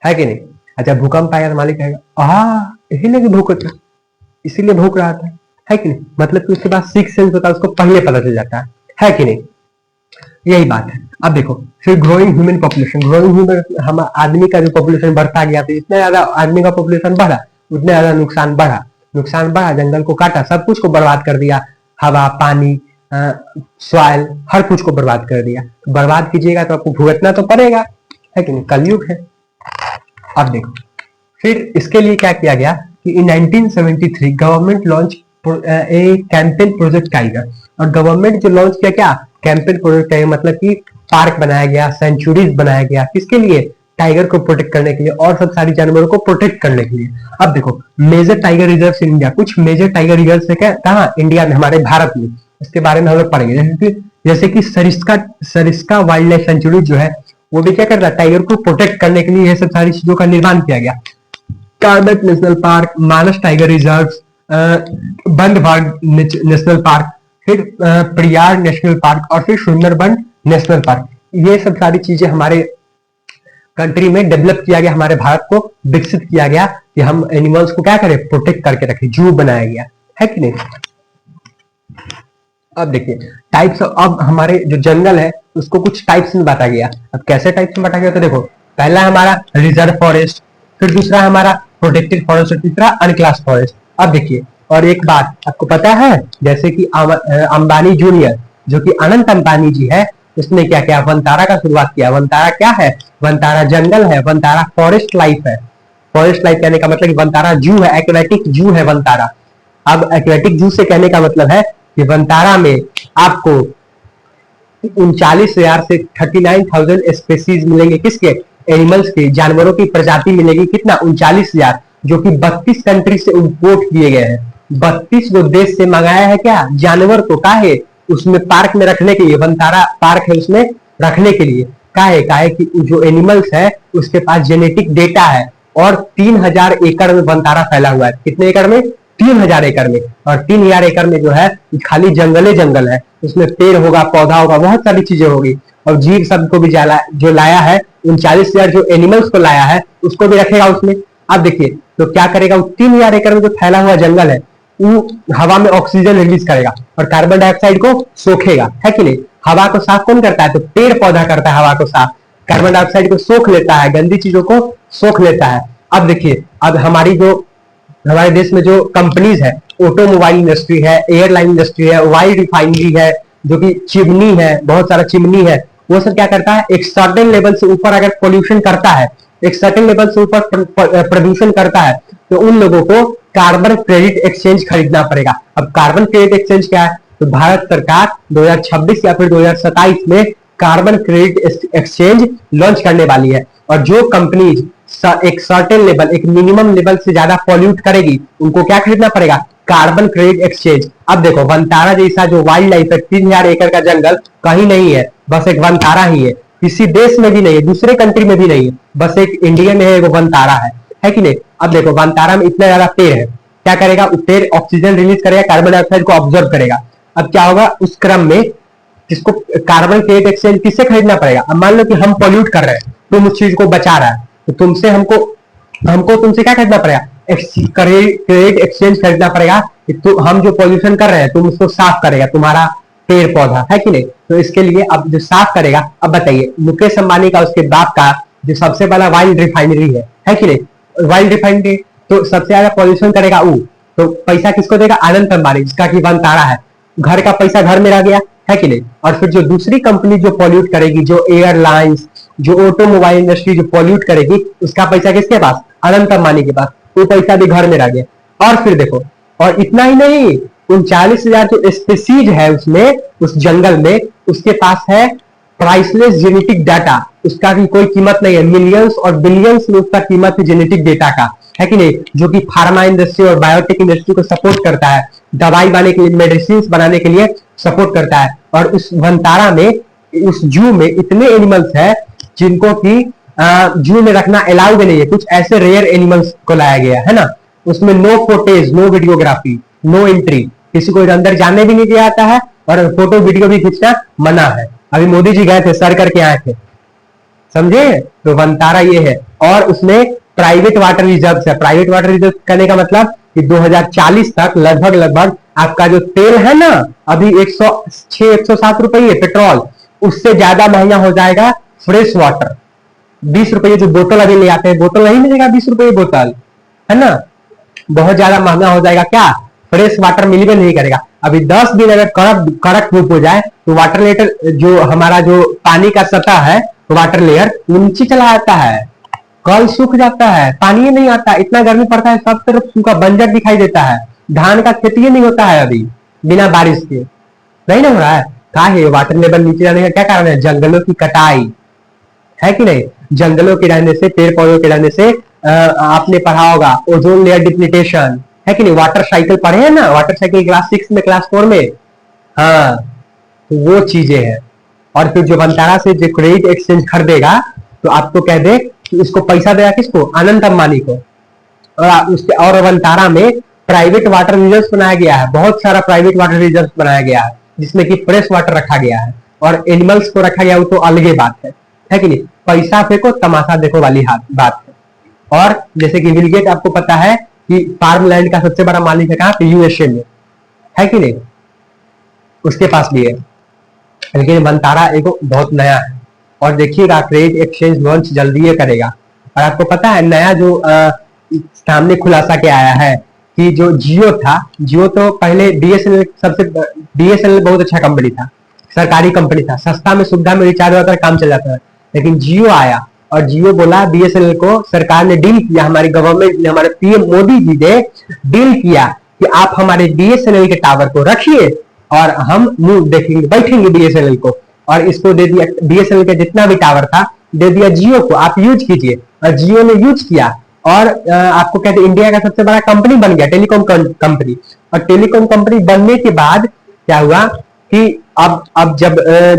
है कि नहीं। अच्छा भूकंप आएगा तो मालिक कहेगा यही लगे भूकता, इसीलिए भूक रहा था, है कि नहीं। मतलब कि उसके पास सिक्स सेंस होता है, उसको पहले पता चल जाता है कि नहीं। यही बात है। अब देखो फिर ग्रोइंग ह्यूमन पॉपुलेशन, हम आदमी का जो पॉपुलेशन बढ़ता गया, तो जितना ज्यादा आदमी का पॉपुलेशन बढ़ा उतना ज्यादा नुकसान बढ़ा, जंगल को काटा, सब कुछ को बर्बाद कर दिया, हवा पानी सॉइल हर कुछ को बर्बाद कर दिया। बर्बाद कीजिएगा तो आपको भुगतना तो पड़ेगा, है कि नहीं, कलयुग है। अब देखो फिर इसके लिए क्या किया गया कि इन 1973 government launch a campaign project tiger, और गवर्नमेंट जो लॉन्च किया क्या, कैंपेन प्रोजेक्ट टाइगर, मतलब कि पार्क बनाया गया, सेंचुरीज बनाया गया, किसके लिए, टाइगर को प्रोटेक्ट करने के लिए और सब सारी जानवरों को प्रोटेक्ट करने के लिए। अब देखो major tiger reserve in India, कुछ मेजर टाइगर रिजर्व है क्या, कहाँ, इंडिया में, हमारे भारत में। इसके बारे में हम लोग पढ़ेंगे, जैसे कि सरिस्का वाइल्ड लाइफ सेंचुरी जो है वो भी क्या कर रहा है, टाइगर को प्रोटेक्ट करने के लिए ये सब सारी चीजों का निर्माण किया गया। कार्बेट नेशनल पार्क, मानस टाइगर रिजर्व, बंदबाग नेशनल पार्क, फिर प्रियार नेशनल पार्क, और फिर सुंदरबन नेशनल पार्क। ये सब सारी चीजें हमारे कंट्री में डेवलप किया गया, हमारे भारत को विकसित किया गया कि हम एनिमल्स को क्या करें, प्रोटेक्ट करके रखें, जू बनाया गया, है कि नहीं। अब देखिए टाइप्स, अब हमारे जो जंगल है उसको कुछ टाइप्स में बांटा गया। अब कैसे टाइप्स में बांटा गया, तो देखो पहला हमारा रिजर्व फॉरेस्ट, फिर दूसरा हमारा प्रोटेक्टेड फॉरेस्ट, और तीसरा अनक्लास फॉरेस्ट। अब देखिए, और एक बात आपको पता है, जैसे कि अंबानी जूनियर, जो कि अनंत अंबानी जी है, उसने क्या किया, वनतारा का शुरुआत किया। वनतारा क्या है, वनतारा जंगल है, वनतारा फॉरेस्ट लाइफ है। फॉरेस्ट लाइफ कहने का मतलब कि वनतारा जू है, एक्वेटिक जू है वनतारा। अब एक्वेटिक जू से कहने का मतलब है कि वनतारा में आपको 39,000 से 39,000 स्पेसीज मिलेंगे, किसके, एनिमल्स के, जानवरों की प्रजाति मिलेगी, कितना, 39,000, जो कि 32 कंट्री से इंपोर्ट किए गए हैं। 32 गो देश से मंगाया है क्या, जानवर को, का है उसमें पार्क में रखने के लिए, वनतारा पार्क है उसमें रखने के लिए, का है कि जो एनिमल्स है उसके पास जेनेटिक डेटा है। और 3,000 एकड़ में वनतारा फैला हुआ है, कितने एकड़ में, 3,000 एकड़ में। और 3,000 एकड़ में जो है खाली जंगल है, उसमें पेड़ होगा, पौधा होगा, बहुत सारी चीजें होगी, और जीव सबको भी जो लाया है, 39,000 जो एनिमल्स को लाया है उसको भी रखेगा उसमें। अब देखिए तो क्या करेगा, 3,000 एकड़ में जो फैला हुआ जंगल है वो हवा में ऑक्सीजन रिलीज करेगा और कार्बन डाइऑक्साइड को सोखेगा, है कि नहीं। हवा को साफ कौन करता है, तो पेड़ पौधा करता है हवा को साफ, कार्बन डाइऑक्साइड को सोख लेता है, गंदी चीजों को सोख लेता है। अब देखिए, अब हमारे देश में जो कंपनीज है, ऑटोमोबाइल इंडस्ट्री है, एयरलाइन इंडस्ट्री है, ऑयल रिफाइनरी है, जो कि चिमनी है, बहुत सारा चिमनी है, वो सब क्या करता है, एक सर्टेन लेवल से ऊपर अगर पोल्यूशन करता है, एक सर्टेन लेवल से ऊपर प्रदूषण करता है, तो उन लोगों को कार्बन क्रेडिट एक्सचेंज खरीदना पड़ेगा। अब कार्बन क्रेडिट एक्सचेंज क्या है, तो भारत सरकार 2026 या फिर 2027 में कार्बन क्रेडिट एक्सचेंज लॉन्च करने वाली है। और जो कंपनीज एक सर्टेन लेवल, एक मिनिमम लेवल से ज्यादा पॉल्यूट करेगी, उनको क्या खरीदना पड़ेगा, कार्बन क्रेडिट एक्सचेंज। अब देखो वनतारा जैसा जो वाइल्ड लाइफ है, 3,000 एकड़ का जंगल कहीं नहीं है, बस एक वनतारा ही है, किसी देश में भी नहीं है, दूसरे कंट्री में भी नहीं है, बस एक इंडिया में है, वो वनतारा है कि नहीं। अब देखो वनतारा में इतना ज्यादा पेड़ है, क्या करेगा, पेड़ ऑक्सीजन रिलीज करेगा, कार्बन डाइऑक्साइड को ऑब्जर्व करेगा। अब क्या होगा उस क्रम में, जिसको कार्बन क्रेडिट एक्सचेंज किससे खरीदना पड़ेगा। अब मान लो कि हम पॉल्यूट कर रहे हैं, तुम उस चीज को बचा रहा है, तो तुमसे हमको हमको तुमसे क्या खरीदना पड़ेगा, क्रेडिट एक्सचेंज खरीदना पड़ेगा कि हम जो पॉल्यूशन कर रहे हैं तुम उसको साफ करेगा, तुम्हारा पेड़ पौधा है कि नहीं। तो इसके लिए अब जो साफ करेगा, अब बताइए मुकेश अंबानी का, उसके बाप का जो सबसे बड़ा वाइल्ड रिफाइनरी है कि नहीं, वाइल्ड रिफाइनरी, तो सबसे ज्यादा पॉल्यूशन करेगा वो, तो पैसा किसको देगा, अनंत अंबानी, जिसका की वंतारा है। घर का पैसा घर में रह गया है कि नहीं। और फिर जो दूसरी कंपनी जो पॉल्यूट करेगी, जो एयरलाइंस, जो ऑटोमोबाइल इंडस्ट्री जो पॉल्यूट करेगी, उसका पैसा किसके पास, अनंत अंबानी के पास, वो पैसा भी घर में रह गया। और फिर देखो, और इतना ही नहीं, 39,000 जो स्पीसीज है उसमें, उस जंगल में, उसके पास है प्राइसलेस जेनेटिक डाटा, उसका भी कोई कीमत नहीं है, मिलियंस और बिलियंस में उसका कीमत है जेनेटिक डेटा का, है कि नहीं, जो कि फार्मा इंडस्ट्री और बायोटेक इंडस्ट्री को सपोर्ट करता है, दवाई बनाने के लिए, मेडिसिन बनाने के लिए सपोर्ट करता है। और उस वंतारा में, उस जू में इतने एनिमल्स है जिनको कि जू में रखना अलाउ भी नहीं है, कुछ ऐसे रेयर एनिमल्स को लाया गया है ना। उसमें no footage, no videography, no entry, किसी को अंदर जाने भी नहीं दिया जाता है, और फोटो वीडियो भी खींचना मना है। अभी मोदी जी गए थे, सर करके आए थे, समझे। तो वंतारा ये है, और उसमें प्राइवेट वाटर रिजर्व है। प्राइवेट वाटर रिजर्व करने का मतलब कि 2040 तक लगभग लगभग आपका जो तेल है ना, अभी 106 107 रुपये पेट्रोल, उससे ज्यादा महंगा हो जाएगा फ्रेश वाटर। 20 रुपये जो बोतल अभी ले आते हैं, बोतल नहीं मिलेगा 20 रुपये बोतल, है ना, बहुत ज्यादा महंगा हो जाएगा। क्या, फ्रेश वाटर मिलवे नहीं करेगा। अभी 10 दिन अगर कड़क धूप हो जाए तो वाटर लेयर, जो हमारा जो पानी का सतह है, वाटर लेयर नीचे चला जाता है, कल सूख जाता है, पानी नहीं आता, इतना गर्मी पड़ता है, सब तरफ सूखा बंजर दिखाई देता है, धान का खेती नहीं होता है अभी बिना बारिश के, नहीं ना हो रहा है। क्या है, वाटर लेवल नीचे जाने का क्या कारण है, जंगलों की कटाई, है कि नहीं। जंगलों के रहने से, पेड़ पौधों के रहने से, आपने पढ़ा होगा ओजोन लेयर डिप्लीटेशन, है कि नहीं, वाटर साइकिल पढ़े हैं ना, वाटर साइकिल क्लास 6 में, क्लास 4 में, हाँ, तो वो चीजें हैं। और फिर जो वंतारा से जो क्रेडिट एक्सचेंज खरीदेगा, तो आपको कह दे कि इसको पैसा देगा किसको, अनंत अंबानी को। और उसके और वंतारा में प्राइवेट वाटर रिजर्व बनाया गया है, बहुत सारा प्राइवेट वाटर रिजर्व बनाया गया है, जिसमें कि फ्रेश वाटर रखा गया है, और एनिमल्स को रखा गया, वो तो अलग बात है कि नहीं। पैसा फेंको तमाशा देखो वाली बात है। और जैसे कि बिल गेट, आपको पता है कि फार्मलैंड का सबसे बड़ा मालिक है कहाँ पे, यूएसए में, है कि नहीं, उसके पास भी है। लेकिन वंतारा एक बहुत नया है, और देखिएगा क्रेडिट एक्सचेंज लॉन्च जल्दी ही करेगा। और आपको पता है नया जो सामने खुलासा क्या आया है कि जो जियो था, जियो तो पहले बीएसएनएल, बीएसएनएल बहुत अच्छा कंपनी था, सरकारी कंपनी था, सस्ता में सुविधा में रिचार्ज होता काम चल जाता है। लेकिन जियो आया, और जियो बोला, बीएसएनएल को सरकार ने डील किया, हमारी गवर्नमेंट ने, हमारे पीएम मोदी जी ने डील किया कि आप हमारे बीएसएनएल के टावर को रखिए और हम मुंह देखेंगे, बैठेंगे बीएसएनएल को। और इसको दे दिया, बीएसएनएल का जितना भी टावर था दे दिया जियो को, आप यूज कीजिए। और जियो ने यूज किया, और आपको कहते इंडिया का सबसे बड़ा कंपनी बन गया, टेलीकॉम कंपनी। और टेलीकॉम कंपनी बनने के बाद क्या हुआ कि अब जब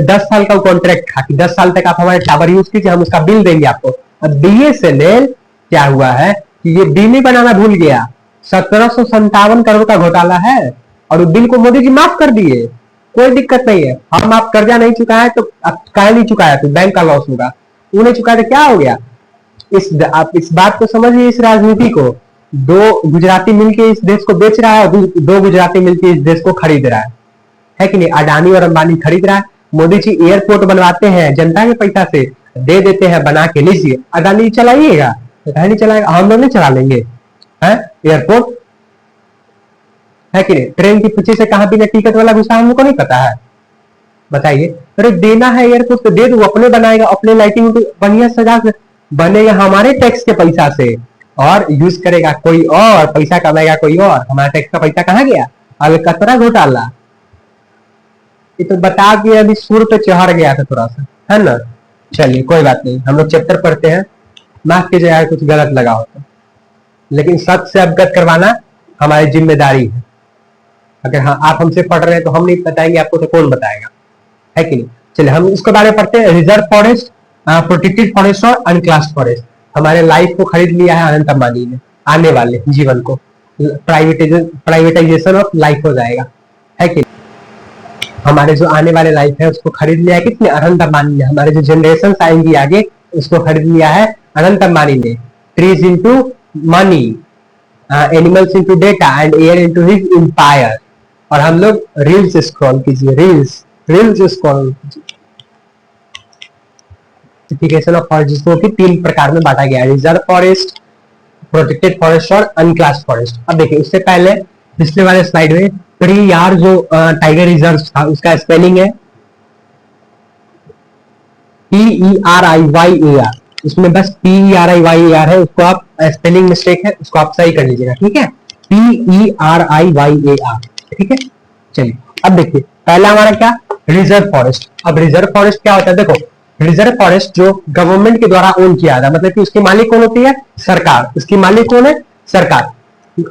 10 साल का कॉन्ट्रैक्ट था कि 10 साल तक आप हमारे टावर यूज कीजिए, हम उसका बिल देंगे आपको। अब बीएसएनएल क्या हुआ है कि ये बिल ही बनाना भूल गया, 1757 करोड़ का घोटाला है, और उस बिल को मोदी जी माफ कर दिए, कोई दिक्कत नहीं है। हम आप कर्जा नहीं चुकाया तो कहा नहीं चुकाया तो बैंक का लॉस होगा, उन्हें चुकाया तो क्या हो गया। आप इस बात को समझिए, इस राजनीति को, दो गुजराती मिलकर इस देश को बेच रहा है, और दो गुजराती मिलकर इस देश को खरीद रहा है कि नहीं। अडानी और अंबानी खरीद रहा है, मोदी जी एयरपोर्ट बनवाते हैं जनता के पैसा से, दे देते हैं बना के, लीजिए अडानी चलाइएगा, नहीं चलाएगा, हम लोग नहीं चला लेंगे एयरपोर्ट, है कि नहीं। ट्रेन के पीछे से कहां बिना टिकट वाला घुसा, हम लोग को नहीं पता है, बताइए। अरे देना है एयरपोर्ट तो दे दो, अपने बनाएगा, अपने लाइटिंग बढ़िया सजा से बनेगा, हमारे टैक्स के पैसा से, और यूज करेगा कोई और, पैसा कमाएगा कोई और, हमारा टैक्स का पैसा कहां गया, अलकतरा घोटाला। ये तो बता के अभी सुर पे चढ़ गया था थोड़ा सा, है ना। चलिए कोई बात नहीं, हम लोग चैप्टर पढ़ते हैं, माफ कीजिए यार कुछ गलत लगा हो तो, लेकिन सच से अवगत करवाना हमारी जिम्मेदारी है। अगर हाँ आप हमसे पढ़ रहे हैं तो हम नहीं बताएंगे आपको, तो कौन बताएगा, है कि नहीं। चलिए हम उसके बारे में पढ़ते हैं। रिजर्व फॉरेस्ट, प्रोटेक्टेड फॉरेस्ट और अनक्लास्ड फॉरेस्ट। हमारे लाइफ को खरीद लिया है अनंत अंबानी ने, आने वाले जीवन को। प्राइवेटाइजेशन ऑफ लाइफ हो जाएगा, है कि हमारे जो आने वाले लाइफ है उसको खरीद लिया है किसने, अनंत अंबानी ने। हमारे जो जनरेशन आएंगी आगे उसको खरीद लिया है अनंत अंबानी ने। Trees into money, animals into data and air into his empire. और हम लोग रील्स स्क्रॉल कीजिए, reels scroll classification of forest, जिसको कि 3 प्रकार में बांटा गया है, रिजर्व फॉरेस्ट, प्रोटेक्टेड फॉरेस्ट और अनक्लास फॉरेस्ट। अब देखिए उससे पहले पिछले वाले स्लाइड में पेरियार जो टाइगर रिजर्व था उसका स्पेलिंग है PERIYAR, उसमें बस PERIYAR है, उसको आप स्पेलिंग मिस्टेक है उसको आप सही कर लीजिएगा, ठीक है, PERIYAR, ठीक है। चलिए अब देखिए पहला हमारा क्या, रिजर्व फॉरेस्ट। अब रिजर्व फॉरेस्ट क्या होता है, देखो रिजर्व फॉरेस्ट जो गवर्नमेंट के द्वारा ओन किया जाता है, मतलब कि उसकी मालिक कौन होती है, सरकार। उसकी मालिक कौन है, सरकार,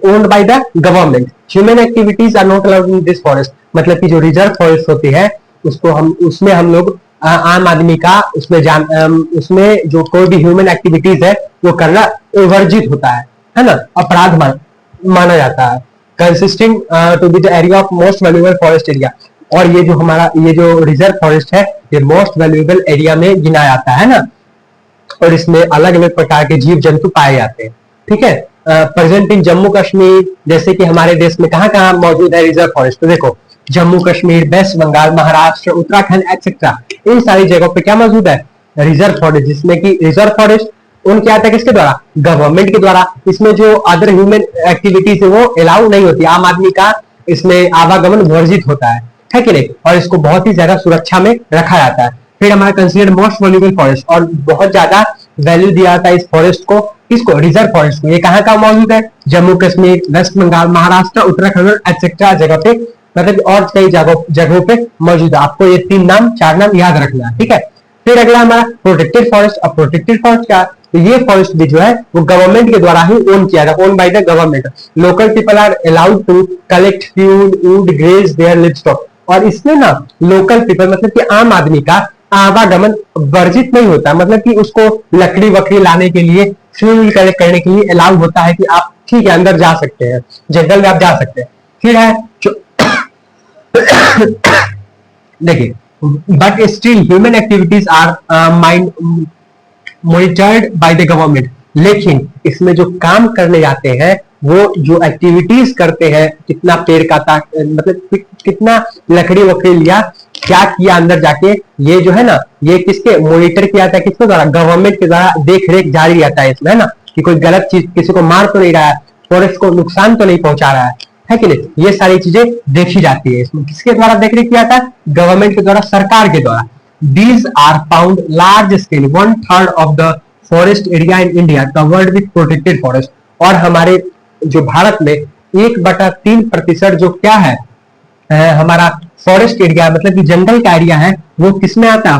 owned by the government. Human activities are not allowed in this forest, मतलब कि जो रिजर्व फॉरेस्ट होती है उसको उसमें हम लोग आम आदमी का उसमें जो कोई भी ह्यूमन एक्टिविटीज है वो करना वर्जित होता है ना, अपराध माना जाता है। Consisting to be the area of most valuable forest area, और ये जो हमारा ये जो रिजर्व फॉरेस्ट है ये मोस्ट वैल्यूएबल एरिया में गिना जाता है ना, और इसमें अलग अलग प्रकार के जीव जंतु पाए जाते हैं, ठीक है। प्रेजेंट इन जम्मू कश्मीर, जैसे कि हमारे देश में कहाँ कहाँ मौजूद है रिजर्व फॉरेस्ट, तो देखो जम्मू कश्मीर, वेस्ट बंगाल, महाराष्ट्र, उत्तराखंड एक्सेट्रा, इन सारी जगहों पे क्या मौजूद है, रिजर्व फॉरेस्ट। जिसमें कि रिजर्व फॉरेस्ट उन क्या आता है किसके द्वारा, गवर्नमेंट के द्वारा। इसमें जो अदर ह्यूमन एक्टिविटीज है वो अलाउ नहीं होती, आम आदमी का इसमें आवागमन वर्जित होता है कि नहीं, और इसको बहुत ही ज्यादा सुरक्षा में रखा जाता है। फिर हमारा कंसीडर्ड मोस्ट वैल्यूएबल फॉरेस्ट, और बहुत ज्यादा वैल्यू दिया जाता है इस फॉरेस्ट को, किसको, रिजर्व फॉरेस्ट को। ये कहाँ कहाँ मौजूद है, जम्मू कश्मीर, वेस्ट बंगाल, महाराष्ट्र, उत्तराखंड एक्सेट्रा जगह पे, मतलब और कई जगहों पे मौजूद है। आपको ये 4 नाम याद रखना है, ठीक है। फिर अगला हमारा प्रोटेक्टेड फॉरेस्ट। अब प्रोटेक्टेड फॉरेस्ट क्या, तो ये फॉरेस्ट भी जो है वो गवर्नमेंट के द्वारा ही ओन किया जाता है, own by the government. Local people are allowed to collect fuel, wood, graze their livestock, और इसमें ना लोकल पीपल मतलब कि आम आदमी का आवागमन वर्जित नहीं होता, मतलब कि उसको लकड़ी वकड़ी लाने के लिए, फ्यूल कलेक्ट करने के लिए अलाउ होता है कि आप ठीक है अंदर जा सकते हैं, जंगल में आप जा सकते हैं। फिर है देखिए, but still human activities are monitored by the government, लेकिन इसमें जो काम करने जाते हैं वो जो एक्टिविटीज करते हैं, कितना पेड़ काटा, मतलब कितना लकड़ी वकड़ी लिया, क्या किया अंदर जाके, ये जो है ना ये किसके मॉनिटर किया जाता है, किसके द्वारा, गवर्नमेंट के द्वारा देख रेख जारी रहता है इसमें, है ना, कि कोई गलत चीज किसी को मार तो नहीं रहा है, फॉरेस्ट को नुकसान तो नहीं पहुंचा रहा है कि नहीं, ये सारी चीजें देखी जाती है। इसमें किसके द्वारा देख रेख किया जाता है, गवर्नमेंट के द्वारा, सरकार के द्वारा। These are found large scale, 1/3 of the forest area in India covered with protected forest, और हमारे जो भारत में 1/3% जो क्या है हमारा फॉरेस्ट एरिया, मतलब कि जंगल का एरिया है, वो किसमें आता है,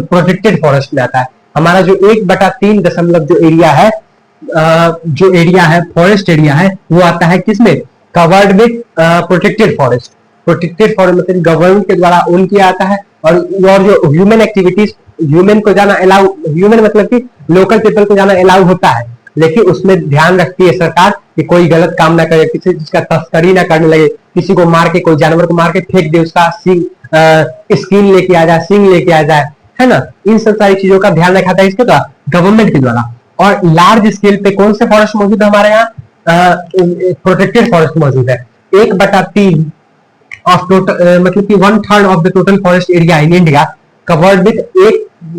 प्रोटेक्टेड फॉरेस्ट में आता है। हमारा जो 1/3 दशमलव जो एरिया है फॉरेस्ट एरिया है वो आता है किसमें, covered with protected forest. Protected forest मतलब गवर्नमेंट के द्वारा ओन किया जाता है, और जो ह्यूमन एक्टिविटीज, ह्यूमन को जाना अलाउ, ह्यूमन मतलब कि लोकल पीपल को जाना अलाउ होता है, लेकिन उसमें ध्यान रखती है सरकार कि कोई गलत काम ना करे, किसी चीज का तस्करी ना करने लगे, किसी को मार के, कोई जानवर को मार के फेंक दे, उसका स्किन लेके आ जाए, सिंग लेके आ जाए, है ना। इन सब सारी चीजों का ध्यान रखा था इसके द्वारा, गवर्नमेंट के द्वारा। और लार्ज स्केल पे कौन से फॉरेस्ट मौजूद है हमारे यहाँ, प्रोटेक्टेड फॉरेस्ट मौजूद है। 1/3 ऑफ टोटल, मतलब कि 1/3 of the total forest area in India covered with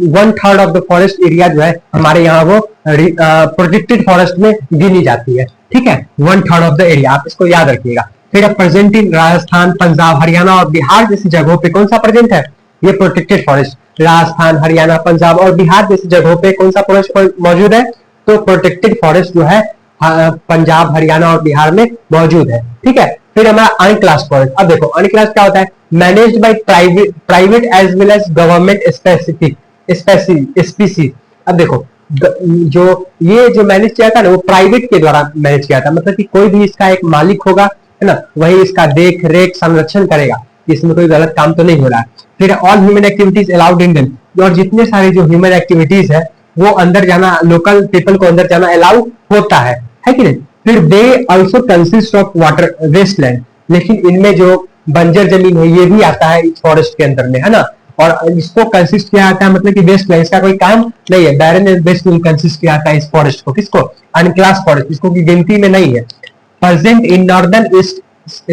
1/3 of the forest area जो है हमारे यहाँ वो प्रोटेक्टेड फॉरेस्ट में गिनी जाती है, ठीक है, 1/3 ऑफ द एरिया, आप इसको याद रखिएगा। फिर अब प्रेजेंट इन राजस्थान, पंजाब, हरियाणा और बिहार जैसी जगहों पे कौन सा प्रेजेंट है, ये प्रोटेक्टेड फॉरेस्ट। राजस्थान, हरियाणा, पंजाब और बिहार जैसी जगहों पे कौन सा फॉरेस्ट मौजूद है, तो प्रोटेक्टेड फॉरेस्ट जो है पंजाब, हरियाणा और बिहार में मौजूद है, ठीक है। फिर हमारा अनक्लास फॉरेस्ट। अब देखो अनक्लास क्या होता है, managed by private as well as government specific species. अब देखो जो ये जो मैनेज किया था ना वो प्राइवेट के द्वारा मैनेज किया था, मतलब कि कोई भी इसका एक मालिक होगा, है ना, वही इसका देख रेख संरक्षण करेगा, इसमें कोई गलत काम तो नहीं हो रहा है। फिर all human activities allowed in them, और जितने सारे जो ह्यूमन एक्टिविटीज है वो अंदर जाना, लोकल पीपल को अंदर जाना अलाउ होता है कि नहीं। फिर they also consist of water wasteland, लेकिन इनमें जो बंजर जमीन है ये भी आता है इस फॉरेस्ट के अंदर में, है ना। और इसको कंसिस्ट किया जाता है, मतलब कि वेस्टलैंड इसका कोई काम नहीं है, बैरन एंड वेस्टलैंड कंसिस्ट किया जाता है इस फॉरेस्ट को, किसको, अनक्लास फॉरेस्ट, इसको की गिनती में नहीं है। Present in northern east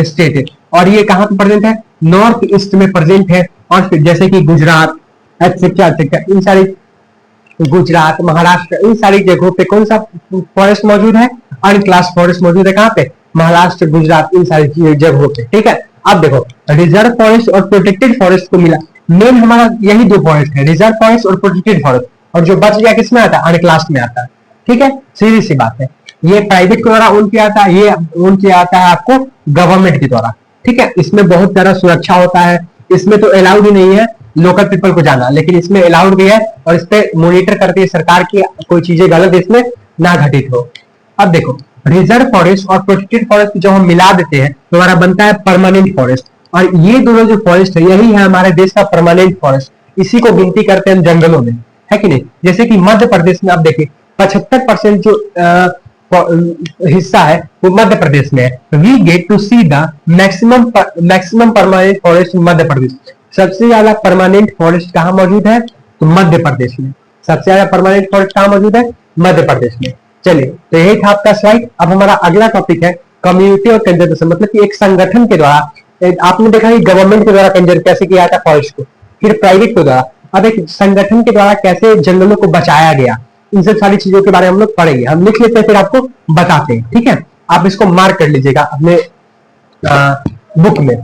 state है, और ये कहां पर प्रेजेंट है, नॉर्थ ईस्ट में प्रेजेंट है। और फिर जैसे कि गुजरात एक्सेट्रा एक्सेट्रा, इन सारी गुजरात महाराष्ट्र इन सारी जगहों पे कौन सा फॉरेस्ट मौजूद है, अनक्लास फॉरेस्ट मौजूद है, कहां पे, महाराष्ट्र गुजरात इन सारी जगहों पे, ठीक है। अब देखो रिजर्व फॉरेस्ट और प्रोटेक्टेड फॉरेस्ट को मिला, मेन हमारा यही दो फॉरेस्ट है, रिजर्व फॉरेस्ट और प्रोटेक्टेड फॉरेस्ट, और जो बच गया किसमें आता है, अनक्लास में आता है, ठीक है, सीधी सी बात है। ये प्राइवेट के द्वारा ओन किया आता है, ये ओन किया आता है आपको गवर्नमेंट के द्वारा, ठीक है। इसमें बहुत ज्यादा सुरक्षा होता है, इसमें तो अलाउड ही नहीं है लोकल पीपल को जाना, लेकिन इसमें अलाउड भी है, और इस पे मॉनिटर करती है सरकार की कोई चीजें गलत इसमें ना घटित हो। अब देखो रिजर्व फॉरेस्ट और प्रोटेक्टेड फॉरेस्ट जो हम मिला देते हैं तो हमारा बनता है परमानेंट फॉरेस्ट, और ये दोनों जो फॉरेस्ट है यही है हमारे देश का परमानेंट फॉरेस्ट, इसी को गिनती करते हैं जंगलों में, है कि नहीं। जैसे कि मध्य प्रदेश में आप देखिए 75% जो हिस्सा है वो मध्य प्रदेश में है। We get to see the maximum permanent forest in Madhya Pradesh, सबसे ज्यादा परमानेंट फॉरेस्ट कहाँ मौजूद है, तो मध्य प्रदेश में, सबसे ज्यादा परमानेंट फॉरेस्ट कहाँ मौजूद है, मध्य प्रदेश में। चलिए तो यही था आपका स्लाइड। अब हमारा अगला टॉपिक है कम्युनिटी और कंजर्वेशन, मतलब कि एक संगठन के द्वारा, आपने देखा कि गवर्नमेंट के द्वारा कंजर्व कैसे किया जाता है फॉरेस्ट को, फिर प्राइवेट के द्वारा, अब एक संगठन के द्वारा कैसे जंगलों को बचाया गया, इन सब सारी चीजों के बारे में हम लोग पढ़ेंगे। हम लिख लेते हैं फिर आपको बताते हैं, ठीक है। आप इसको मार्क कर लीजिएगा अपने बुक में।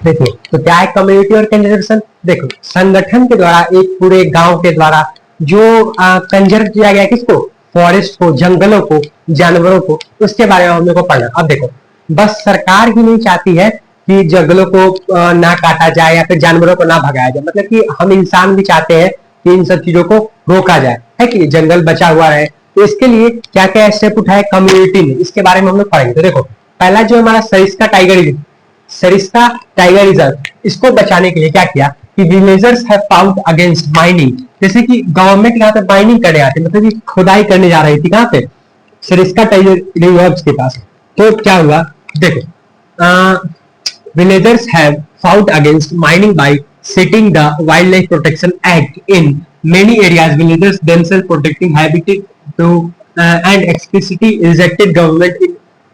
देखो तो क्या है कम्युनिटी और कंजर्वेशन, देखो संगठन के द्वारा एक पूरे गांव के द्वारा जो कंजर्व किया गया किसको, फॉरेस्ट को, जंगलों को, जानवरों को, उसके बारे में हम लोग को पढ़ना। अब देखो बस सरकार ही नहीं चाहती है कि जंगलों को ना काटा जाए या फिर जानवरों को ना भगाया जाए, मतलब कि हम इंसान भी चाहते हैं कि इन सब चीजों को रोका जाए, है कि जंगल बचा हुआ रहे। तो इसके लिए क्या क्या स्टेप उठाए कम्युनिटी ने, इसके बारे में हम लोग पढ़ेंगे। तो देखो पहला जो हमारा सरिस्का टाइगर रिजर्व, इसको बचाने के लिए क्या किया कि villagers have fought against mining, जैसे कि गवर्नमेंट यहाँ पे माइनिंग करने आते, मतलब कि खुदाई करने जा रही थी कहाँ पे, सरिस्का टाइगर रिजर्व के पास। तो क्या हुआ देखो, villagers have fought against mining by setting the Wildlife Protection Act in many areas. Villagers themselves protecting habitat to and explicitly rejected government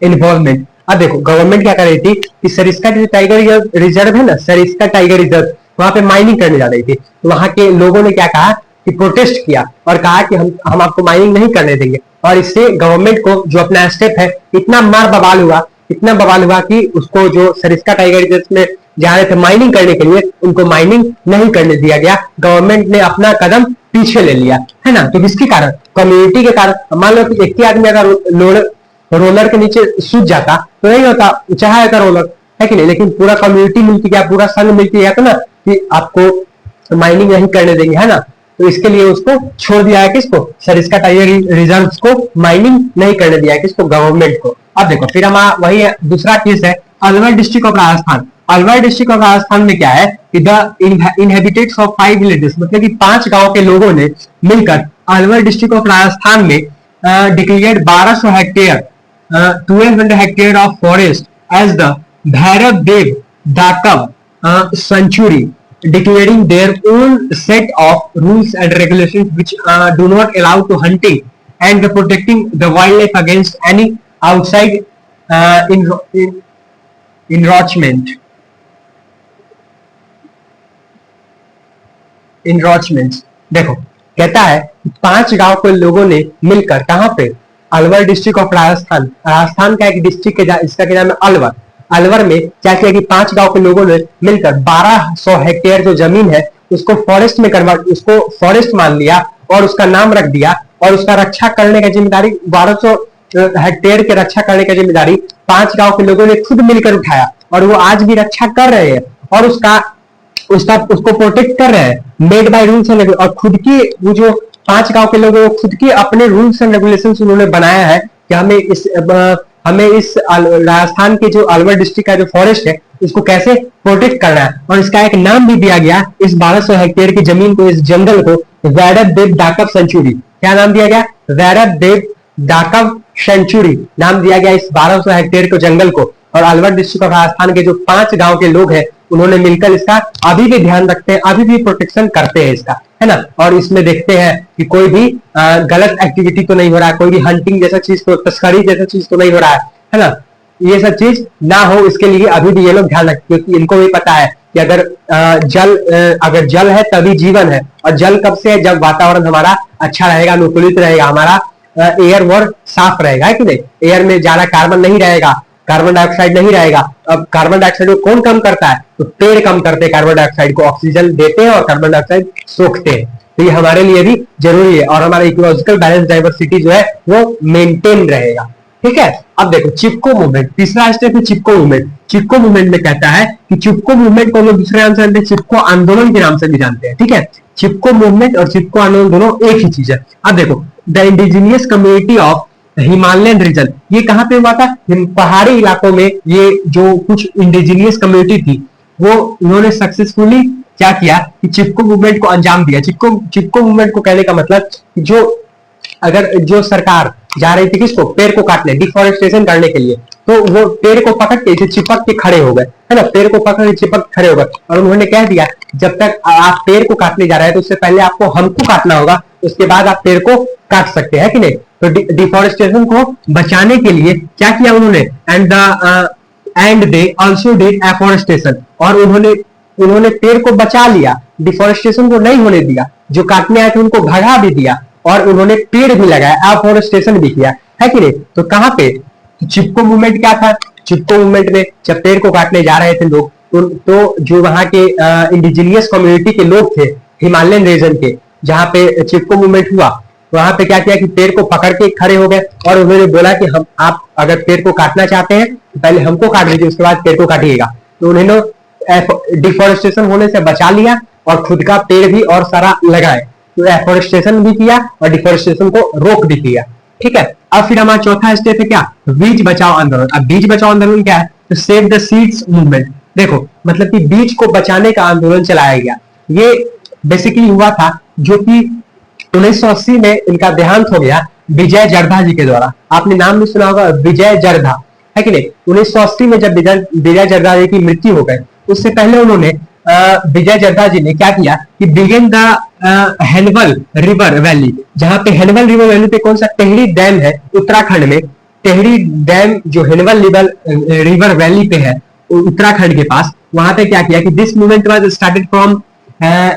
involvement. अब देखो गवर्नमेंट क्या कर रही थी कि सरिस्का जो टाइगर रिजर्व है ना, सरिस्का टाइगर रिजर्व, वहां पे माइनिंग करने जा रही थी। तो वहां के लोगों ने क्या कहा कि प्रोटेस्ट किया और कहा कि हम आपको माइनिंग नहीं करने देंगे, और इससे गवर्नमेंट को जो अपना स्टेप है इतना मार बवाल हुआ, इतना बवाल हुआ कि उसको जो सरिस्का टाइगर रिजर्व में जा रहे थे माइनिंग करने के लिए, उनको माइनिंग नहीं करने दिया गया, गवर्नमेंट ने अपना कदम पीछे ले लिया, है ना। तो किसके कारण, कम्युनिटी के कारण। मान लो कि एक ही आदमी अगर रोलर के नीचे सूझ जाता तो नहीं होता, चाहे जाता रोलर, है कि नहीं, लेकिन पूरा कम्युनिटी मिलती गया, पूरा संघ मिलती गया था ना कि आपको माइनिंग नहीं करने देंगे, है ना। तो इसके लिए उसको छोड़ दिया है, किसको, सरिस्का टाइगर रिजर्व को माइनिंग नहीं करने दिया है, किसको, गवर्नमेंट को। अब देखो फिर हम वही दूसरा केस है Alwar district of Rajasthan. Alwar district of Rajasthan में क्या है कि द इनहेबिटेट्स ऑफ 5 विलेजेस, मतलब कि 5 गांव के लोगों ने मिलकर अलवर डिस्ट्रिक्ट ऑफ राजस्थान में declared 1200 hectare 1200 hectare of forest as the Bhairav Dev Dakav sanctuary, declaring their own set of rules and regulations which do not allow to hunting and protecting the wildlife against any outside encroachments. देखो कहता है 5 गांव के लोगों ने मिलकर, कहां पे, अलवर डिस्ट्रिक्ट ऑफ राजस्थान, राजस्थान का एक डिस्ट्रिक्ट है इसका क्या नाम है, अलवर। अलवर में क्या किया कि 5 गांव के लोगों ने मिलकर 1200 हेक्टेयर जो जमीन है उसको फॉरेस्ट में उसको फॉरेस्ट मान लिया और उसका नाम रख दिया, और उसका रक्षा करने का जिम्मेदारी 1200 हेक्टेयर की रक्षा करने की जिम्मेदारी 5 गांव के लोगों ने खुद मिलकर उठाया, और वो आज भी रक्षा कर रहे हैं और उसको प्रोटेक्ट कर रहे हैं, made by rules and regulation. और खुद की वो जो 5 गांव के लोग हैं वो खुद के अपने रूल्स एंड रेगुलेशन उन्होंने बनाया है कि हमें इस राजस्थान के जो अलवर डिस्ट्रिक्ट का जो फॉरेस्ट है इसको कैसे प्रोटेक्ट करना है, और इसका एक नाम भी दिया गया इस 1200 हेक्टेयर की जमीन को, इस जंगल को, वैरव देव दाकव सेंचुरी। क्या नाम दिया गया, वैरव देव डाकव सेंचुरी नाम दिया गया इस 1200 हेक्टेयर के जंगल को। और अलवर डिस्ट्रिक्ट ऑफ राजस्थान के जो 5 गांव के लोग हैं उन्होंने मिलकर इसका अभी भी ध्यान रखते हैं, अभी भी प्रोटेक्शन करते हैं इसका, है ना। और इसमें देखते हैं कि कोई भी गलत एक्टिविटी तो नहीं हो रहा है, कोई भी हंटिंग जैसा चीज तो, तस्करी जैसा चीज तो नहीं हो रहा है ना। ये सब चीज ना हो इसके लिए अभी भी ये लोग ध्यान रखते हैं, क्योंकि इनको भी पता है कि अगर जल है तभी जीवन है। और जल कब से है? जब वातावरण हमारा अच्छा रहेगा, अनुकूलित रहेगा, हमारा एयर और साफ रहेगा, है कि नहीं। एयर में ज्यादा कार्बन नहीं रहेगा, कार्बन डाइऑक्साइड नहीं रहेगा। अब कार्बन डाइऑक्साइड को कौन कम करता है? तो पेड़ कम करते हैं कार्बन डाइऑक्साइड को, ऑक्सीजन देते हैं और कार्बन डाइऑक्साइड सोखते हैं। तो ये हमारे लिए भी जरूरी है और हमारा इकोलॉजिकल बैलेंस डाइवर्सिटी जो है वो मेंटेन रहेगा, ठीक है। अब देखो चिपको मूवमेंट, तीसरा स्टेप है चिपको मूवमेंट। चिपको मूवमेंट में कहता है कि चिपको मूवमेंट को हम लोग दूसरे नाम से जानते हैं, चिपको आंदोलन के नाम से भी जानते हैं, ठीक है। चिपको मूवमेंट और चिपको आंदोलन दोनों एक ही चीज है। अब देखो the indigenous community of Himalayan region, ये कहां पे हुआ था? पहाड़ी इलाकों में। ये जो कुछ इंडिजिनियस कम्युनिटी थी वो उन्होंने सक्सेसफुली क्या किया कि चिपको मूवमेंट को अंजाम दिया। चिपको मूवमेंट को कहने का मतलब जो सरकार जा रही थी किसको? पेड़ को काटने, डिफॉरेस्टेशन करने के लिए, तो वो पेड़ को पकड़ के इसे चिपक के खड़े हो गए, है ना। पेड़ को पकड़ के चिपक खड़े हो गए और उन्होंने कह दिया जब तक आप पेड़ को काटने जा रहे हैं तो उससे पहले आपको हमको काटना होगा, उसके बाद आप पेड़ को काट सकते हैं, कि नहीं। तो डिफॉरेस्टेशन को बचाने के लिए क्या किया उन्होंने? And they also did afforestation, और उन्होंने पेड़ को बचा लिया, डिफॉरेस्टेशन को नहीं होने दिया। जो काटने आए थे उनको भगा भी दिया और उन्होंने पेड़ भी लगाया, एफॉरेस्टेशन भी किया, है कि नहीं। तो कहां पे चिपको मूवमेंट क्या था? चिपको मूवमेंट में जब पेड़ को काटने जा रहे थे लोग तो जो वहां के इंडिजिनियस कम्युनिटी के लोग थे हिमालयन रीजन के, जहां पे चिपको मूवमेंट हुआ, वहां पे क्या किया कि पेड़ को पकड़ के खड़े हो गए और उन्होंने बोला कि आप अगर पेड़ को काटना चाहते हैं तो पहले हमको काट दीजिए, उसके बाद पेड़ को काटिएगा। तो उन्होंने डिफॉरेस्टेशन होने से बचा लिया और खुद का पेड़ भी और सारा लगाए, तो एफॉरेस्टेशन भी किया और डिफॉरेस्टेशन को रोक भी किया, ठीक है। अब फिर हमारा चौथा स्टेप है क्या? बीज बचाओ आंदोलन। अब बीज बचाओ आंदोलन क्या है? तो सेव द सीड्स मूवमेंट। देखो मतलब कि बीज को बचाने का आंदोलन चलाया गया। ये बेसिकली हुआ था जो कि 1980 में इनका देहांत हो गया विजय जर्धा जी के द्वारा। आपने नाम भी सुना होगा विजय जर्धा, है कि नहीं। 1980 में जब विजय जर्धा जी की मृत्यु हो गई, उससे पहले उन्होंने विजय जर्धा जी ने क्या किया कि बिगिन द हेनवल रिवर वैली, जहां पे हेनवल रिवर वैली पे कौन सा टेहरी डैम है उत्तराखंड में, टेहरी डैम जो हेनवल रिवर वैली पे है उत्तराखंड के पास, वहां पे क्या किया कि this movement was started from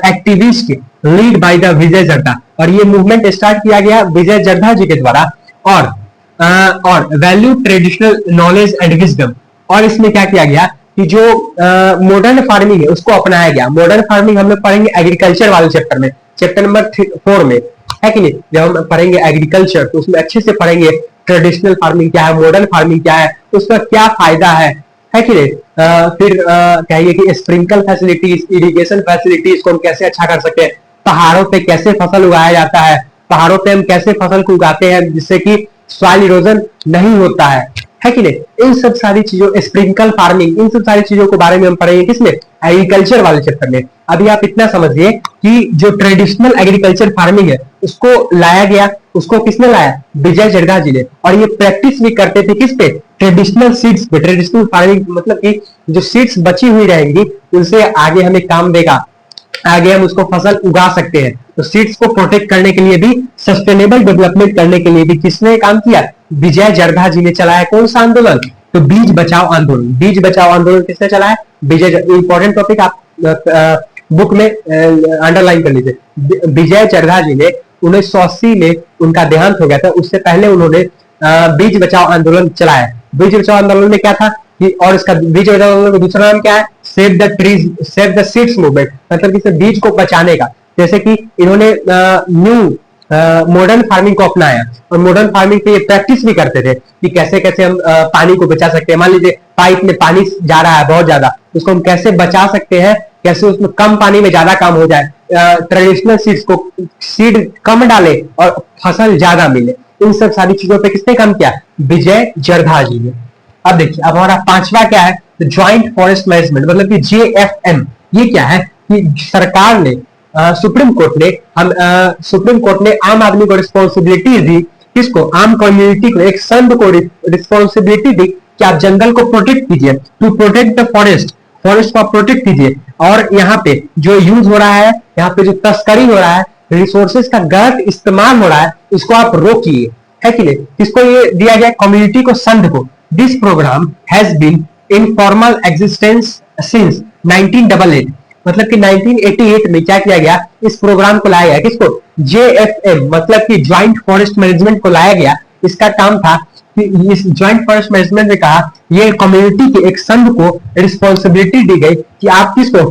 activist lead by the Vijay Jardha. और ये मूवमेंट स्टार्ट किया गया विजय जर्धा जी के द्वारा। और value traditional knowledge and wisdom. और इसमें क्या किया गया कि जो मॉडर्न फार्मिंग है उसको अपनाया गया। मॉडर्न फार्मिंग हम लोग पढ़ेंगे एग्रीकल्चर वाले चैप्टर में, चैप्टर नंबर 4 में, है कि नहीं। जब हम पढ़ेंगे एग्रीकल्चर तो उसमें अच्छे से पढ़ेंगे ट्रेडिशनल फार्मिंग क्या है, मॉडर्न फार्मिंग क्या है, उसका क्या फायदा है कि नहीं। फिर कहिए कि स्प्रिंकल फैसिलिटीज, इरिगेशन फैसिलिटीज को हम कैसे अच्छा कर सकते हैं, पहाड़ों पे कैसे फसल उगाया जाता है, पहाड़ों पे हम कैसे फसल को उगाते हैं जिससे कि सॉइल इरोजन नहीं होता है कि नहीं। इन सब सारी चीजों, स्प्रिंकल फार्मिंग, इन सब सारी चीजों के बारे में हम पढ़ेंगे किसमें? एग्रीकल्चर वाले चैप्टर में। अभी आप इतना समझिए कि जो ट्रेडिशनल एग्रीकल्चर फार्मिंग है उसको लाया गया, उसको किसने लाया? विजय जर्धा जी ने। और ये प्रैक्टिस भी करते थे किस पे? ट्रेडिशनल सीड्स पे। ट्रेडिशनल फार्मिंग मतलब कि जो सीड्स बची हुई रहेंगी उनसे आगे हमें काम देगा, आगे हम उसको फसल उगा सकते हैं। तो सीड्स को प्रोटेक्ट करने के लिए भी, सस्टेनेबल डेवलपमेंट करने के लिए भी किसने काम किया? विजय जर्धा जी ने चलाया। कौन सा आंदोलन? तो बीज बचाओ आंदोलन। बीज बचाओ आंदोलन किसने चलाया? विजय। इंपॉर्टेंट टॉपिक आप बुक में अंडरलाइन कर लीजिए। विजय जर्धा जी ने 1980 में उनका देहांत हो गया था, उससे पहले उन्होंने बीज बचाओ आंदोलन चलाया। बीज बचाओ आंदोलन में क्या था कि, और इसका बीज बचाओ आंदोलन का दूसरा नाम क्या है? Save the trees, save the seeds movement. मतलब कि बीज को बचाने का। जैसे कि इन्होंने न्यू मॉडर्न फार्मिंग को अपनाया और मॉडर्न फार्मिंग पे ये प्रैक्टिस भी करते थे कि कैसे कैसे हम पानी को बचा सकते हैं। मान लीजिए पाइप में पानी जा रहा है बहुत ज्यादा, उसको हम कैसे बचा सकते हैं, कैसे उसमें कम पानी में ज्यादा काम हो जाए, ट्रेडिशनल सीड्स को सीड कम डाले और फसल ज्यादा मिले। इन सब सारी चीजों पे किसने काम किया? विजय जर्धा जी ने। अब देखिए अब हमारा पांचवा क्या है? ज्वाइंट फॉरेस्ट मैनेजमेंट, मतलब कि JFM। ये क्या है कि सुप्रीम कोर्ट ने आम आदमी को रिस्पॉन्सिबिलिटी दी किसको, आम कम्युनिटी को, एक संघ को रिस्पॉन्सिबिलिटी दी कि आप जंगल को प्रोटेक्ट कीजिए, to protect the forest, forest को आप प्रोटेक्ट कीजिए। और यहाँ पे जो यूज हो रहा है, यहाँ पे जो तस्करी हो रहा है, रिसोर्सेज का गलत इस्तेमाल हो रहा है, इसको आप रोकिए, है कि नहीं। किसको ये दिया गया, कम्युनिटी को, संघ को। This program has been in formal existence since 1988, मतलब कि 1988 में क्या किया गया, इस प्रोग्राम को लाया गया, किसको, JFM, मतलब कि ज्वाइंट फॉरेस्ट मैनेजमेंट को लाया गया। इसका काम था कि इस ज्वाइंट फॉरेस्ट मैनेजमेंट ने कहा, ये कम्युनिटी के एक संघ को रिस्पॉन्सिबिलिटी दी गई कि आप किसको,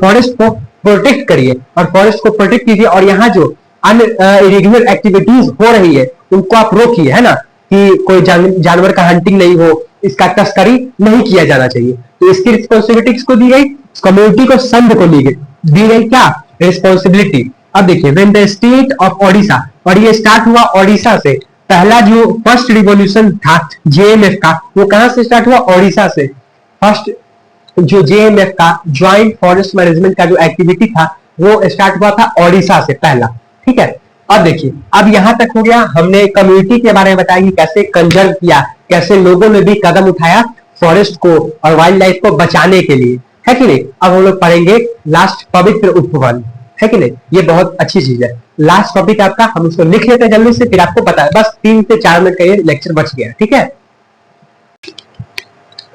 फॉरेस्ट को प्रोटेक्ट करिए और फॉरेस्ट को प्रोटेक्ट कीजिए, और यहाँ जो इरेगुलर एक्टिविटीज हो रही है उनको आप रोकिए, है ना, कि कोई जानवर का हंटिंग नहीं हो, इसका तस्करी नहीं किया जाना चाहिए। तो इसकी रिस्पॉन्सिबिलिटी किसको दी गई, कम्युनिटी को, संघ को दी गई क्या, रिस्पॉन्सिबिलिटी। अब देखिए, when the state of Odisha, और ये स्टार्ट हुआ ओडिशा से, पहला जो फर्स्ट रिवॉल्यूशन था JMF का, वो कहां से स्टार्ट हुआ, ओडिशा से। फर्स्ट जो JMF का ज्वाइंट फॉरेस्ट मैनेजमेंट का जो एक्टिविटी था वो स्टार्ट हुआ था ओडिशा से पहला, ठीक है। अब देखिए, अब यहां तक हो गया, हमने कम्युनिटी के बारे में बताया कि कैसे कंजर्व किया, कैसे लोगों ने भी कदम उठाया फॉरेस्ट को और वाइल्ड लाइफ को बचाने के लिए, है कि नहीं। अब हम लोग पढ़ेंगे लास्ट, पवित्र उपवन, है कि नहीं, ये बहुत अच्छी चीज है। लास्ट टॉपिक आपका, हम इसको लिख लेते हैं जल्दी से, फिर आपको पता है, बस 3 से 4 मिनट का ये लेक्चर बच गया, ठीक है।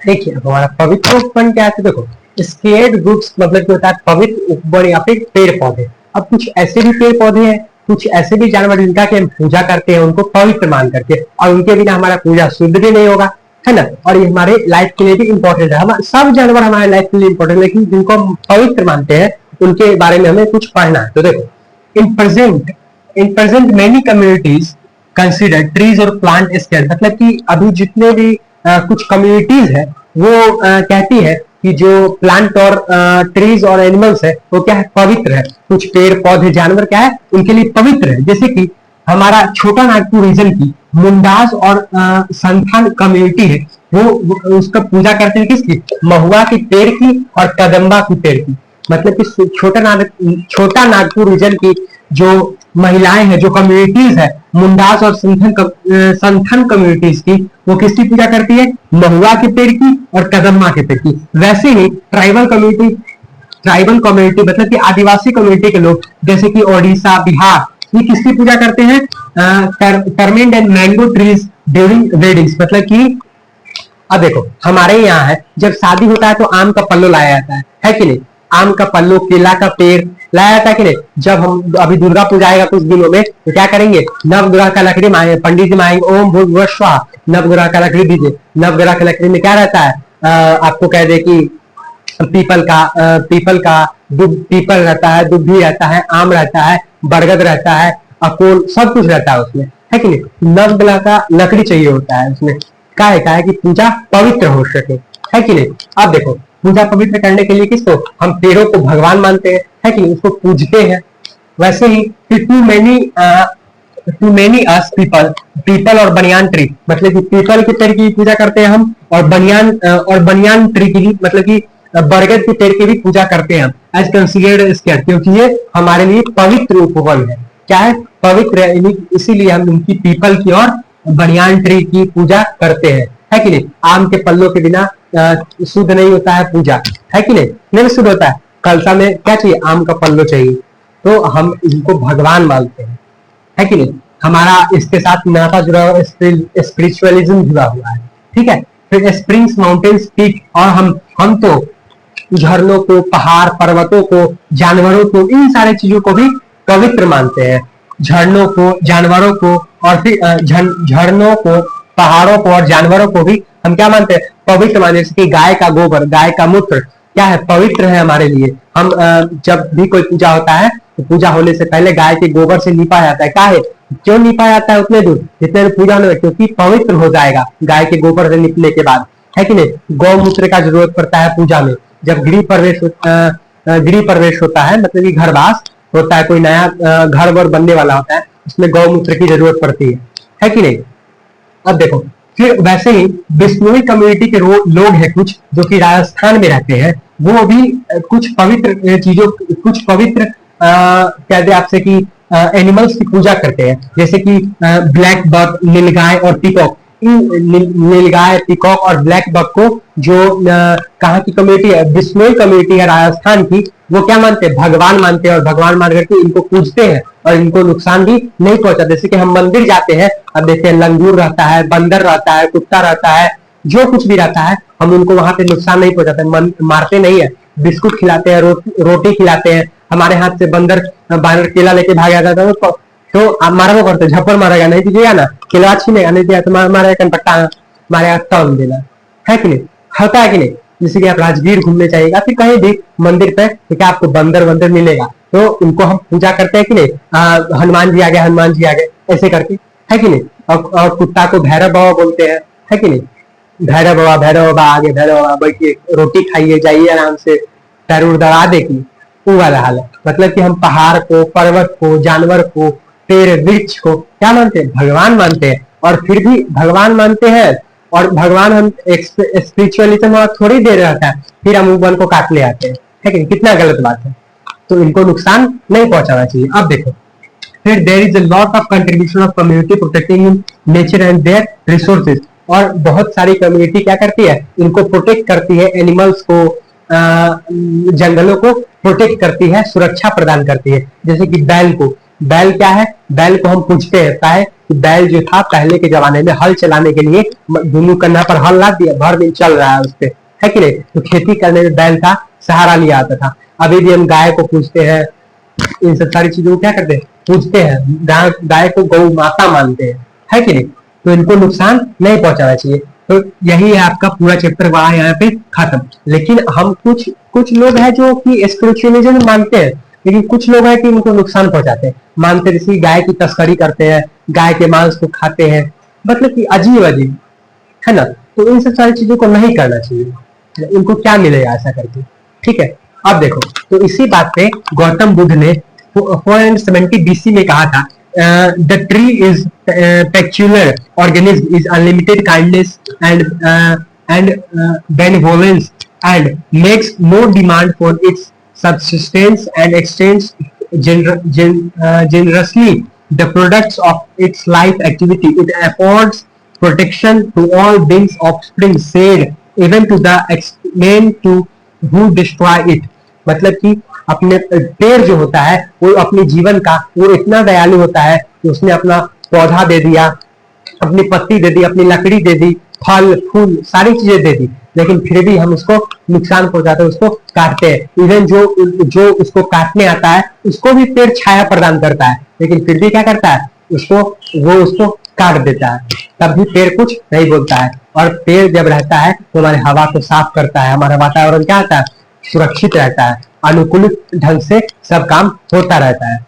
देखिए हमारा पवित्र उपवन क्या है, देखो, स्केर्ड ग्रुप्स मतलब क्या होता है, पवित्र उपवन या फिर पेड़ पौधे। अब कुछ ऐसे भी पेड़ पौधे हैं, कुछ ऐसे भी जानवर जिनका कि हम पूजा करते हैं, उनको पवित्र मान करके, और उनके बिना हमारा पूजा शुद्ध भी नहीं होगा, है ना, और ये हमारे लाइफ के लिए भी इंपॉर्टेंट है। हम सब जानवर हमारे लाइफ के लिए इंपॉर्टेंट है, लेकिन जिनको हम पवित्र मानते हैं उनके बारे में हमें कुछ पढ़ना है। तो देखो, in present many communities consider trees और प्लांट स्केर्ड, मतलब कि अभी जितने भी कुछ कम्युनिटीज है वो कहती है कि जो प्लांट और ट्रीज और एनिमल्स है वो क्या है, पवित्र है। कुछ पेड़ पौधे जानवर क्या है, उनके लिए पवित्र है। जैसे कि हमारा छोटा नागपुर रीजन की मुंडास और संथान कम्युनिटी है, वो उसका पूजा करते हैं किसकी, महुआ के पेड़ की और कदम्बा के पेड़ की। मतलब कि छोटा नागपुर रीजन की जो महिलाएं हैं, जो कम्युनिटीज है, मुंडास और संथन कम्युनिटीज की, वो किसकी पूजा करती है, महुआ के पेड़ की और कदम्बा के पेड़ की। वैसे ही ट्राइबल कम्युनिटी मतलब कि आदिवासी कम्युनिटी के लोग, जैसे कि ओडिशा, बिहार, ये किसकी पूजा करते हैं, tamarind and mango trees during weddings. मतलब कि अब देखो, हमारे यहाँ है, जब शादी होता है तो आम का पल्लो लाया जाता है कि नहीं, आम का पल्लो, केला का पेड़ लाया जाता है कि नहीं। जब हम अभी दुर्गा पूजा आएगा कुछ दिनों में, तो क्या करेंगे, नवग्रह का लकड़ी मांगे, पंडित जी मांगेंगे, ओम भूर्भुवः स्वः, नवग्रह का लकड़ी दीजिए। नवग्रह का लकड़ी में क्या रहता है, आपको कह दे कि पीपल का पीपल रहता है, दुब्बी रहता है, आम रहता है, बरगद रहता है, अकोल, सब कुछ रहता है उसमें, है कि नहीं। नवग्रह का लकड़ी चाहिए होता है उसमें, क्या है कि पूजा पवित्र हो सके, है कि नहीं। अब देखो, पूजा पवित्र करने के लिए किसको, हम पेड़ों को भगवान मानते हैं, है कि नहीं, उसको पूजते हैं। वैसे ही टू मेनी अस पीपल और बनियान ट्री, मतलब कि पीपल के पेड़ की पूजा करते हैं हम, और बनियान ट्री की, मतलब कि बरगद के पेड़ की भी पूजा करते हैं हम, एज कंसीडर्ड स्केर्ड, क्योंकि ये हमारे लिए पवित्र उपवन है। क्या है, पवित्र है, इसीलिए हम उनकी पीपल की और बनियान ट्री की पूजा करते हैं, है कि नहीं। आम के पल्लों के बिना शुद्ध नहीं होता है पूजा, है कि नहीं, नहीं शुद्ध होता है। कलसा में क्या चाहिए, आम का पल्लो चाहिए, तो हम इनको भगवान मानते हैं, है कि नहीं। हमारा इसके साथ नाता जुड़ा हुआ, स्पिरिचुअलिज्म जुड़ा हुआ है, ठीक है। फिर स्प्रिंग्स, माउंटेन्स, पीक, और हम तो झरनों को, पहाड़ पर्वतों को, जानवरों को, इन सारे चीजों को भी पवित्र मानते हैं। झरनों को, जानवरों को, और फिर झरनों को, पहाड़ों को और जानवरों को भी हम क्या मानते हैं, पवित्र मानते हैं। जैसे कि गाय का गोबर, गाय का मूत्र क्या है, पवित्र है हमारे लिए। हम जब भी कोई पूजा होता है तो पूजा होने से पहले गाय के गोबर से लीपा जाता है। क्या है, क्यों लीपा जाता है उतने दूर जितने पूजा होने, क्योंकि पवित्र हो जाएगा गाय के गोबर से लिपने के बाद, है कि नहीं। गौमूत्र का जरूरत पड़ता है पूजा में, जब गृह प्रवेश होता है, मतलब कि घरवास होता है, कोई नया घर वर बनने वाला होता है, उसमें गौमूत्र की जरूरत पड़ती है कि नहीं। अब देखो, फिर वैसे ही बिश्नोई कम्युनिटी के लोग हैं कुछ, जो कि राजस्थान में रहते हैं, वो भी कुछ पवित्र चीजों, कुछ पवित्र कहते आपसे कि एनिमल्स की पूजा करते हैं, जैसे कि ब्लैक बक, नीलगाय और पीकॉक। इन नीलगाय, पीकॉक और ब्लैक बक को जो कहाँ की कम्युनिटी है, बिश्नोई कम्युनिटी है राजस्थान की, वो क्या मानते हैं, भगवान मानते हैं, और भगवान मान करके इनको पूजते हैं और इनको नुकसान भी नहीं पहुंचा। जैसे कि हम मंदिर जाते हैं, अब देखते हैं लंगूर रहता है, बंदर रहता है, कुत्ता रहता है, जो कुछ भी रहता है, हम उनको वहां पे नुकसान नहीं पहुंचाते, मारते नहीं है, बिस्कुट खिलाते हैं, रोटी खिलाते हैं। हमारे हाथ से बंदर बानर केला लेके भाग जाता था तो आप मारा वो करते, झप्पड़ मारेगा, नहीं दीजिएगा ना, केला छीनेगा, नहीं दिया तो मारेगा कनपट्टा, मारेगा तौल देना, है कि नहीं, होता है कि नहीं। जैसे कि आप राजगीर घूमने जाइएगा, फिर कहीं भी मंदिर पे तो क्या आपको बंदर वंदर मिलेगा, तो उनको हम पूजा करते हैं कि नहीं, हनुमान जी आ गए, हनुमान जी आ गए, ऐसे करके, है कि नहीं। और कुत्ता को भैरव बाबा बोलते हैं, है कि नहीं, भैरव बाबा आगे, भैरव बाबा बैठिए, रोटी खाइए, जाइए आराम से, पैर उड़ दबा देगी, वो वाला हाल है। मतलब कि हम पहाड़ को, पर्वत को, जानवर को, पेड़ वृक्ष को क्या मानते हैं, भगवान मानते हैं। और फिर भी भगवान मानते हैं और भगवान हम स्पिरिचुअलिज्म थोड़ी देर रहता है, फिर हम वन को काटने आते हैं, है कि नहीं, कितना गलत बात है। तो इनको नुकसान नहीं पहुंचाना चाहिए। अब देखो, फिर there is a lot of contribution of community protecting in nature and their resources. और बहुत सारी कम्युनिटी क्या करती है, इनको प्रोटेक्ट करती है, एनिमल्स को, जंगलों को प्रोटेक्ट करती है, सुरक्षा प्रदान करती है। जैसे कि बैल को, बैल क्या है, बैल को हम पूछते हैं, क्या है कि बैल जो था पहले के जमाने में हल चलाने के लिए, दोनों कन्ना पर हल ला दिया, भर दिन चल रहा है उस पे, है कि नहीं, तो खेती करने में बैल का सहारा लिया आता था। अभी भी हम गाय को पूछते हैं, इन सब सारी चीजों को क्या करते हैं, पूछते हैं, गाय को गौ माता मानते हैं, है कि नहीं। तो इनको नुकसान नहीं पहुंचाना चाहिए। तो यही है आपका पूरा चैप्टर वहां यहाँ पे खत्म। लेकिन हम कुछ लोग हैं जो कि स्पिरिचुअलिज्म मानते हैं, लेकिन कुछ लोग हैं कि उनको नुकसान पहुंचाते हैं, मानते जैसे गाय की तस्करी करते हैं, गाय के मांस को खाते हैं, मतलब कि अजीब अजीब, है ना। तो इन सब सारी चीजों को नहीं करना चाहिए, इनको क्या मिलेगा ऐसा करके, ठीक है। अब देखो, तो इसी बात पे गौतम बुद्ध ने 470 बीसी में कहा था, the tree is peculiar organism is unlimited kindness and benevolence and makes no demand for its subsistence and extends generously the products of its life activity. It affords protection to all beings offspring, said even to the extent to who destroy it. मतलब कि अपने पेड़ जो होता है वो अपने जीवन का वो इतना दयालु होता है कि उसने अपना पौधा दे दिया, अपनी पत्ती दे दी, अपनी लकड़ी दे दी, फल फूल सारी चीजें दे दी, लेकिन फिर भी हम उसको नुकसान पहुंचाते हैं, उसको काटते हैं। इवन जो उसको काटने आता है उसको भी पेड़ छाया प्रदान करता है, लेकिन फिर भी क्या करता है, उसको काट देता है, तब भी पेड़ कुछ नहीं बोलता है। और पेड़ जब रहता है तो हमारे हवा को साफ करता है, हमारा वातावरण क्या होता है, सुरक्षित रहता है, अनुकूलित ढंग से सब काम होता रहता है।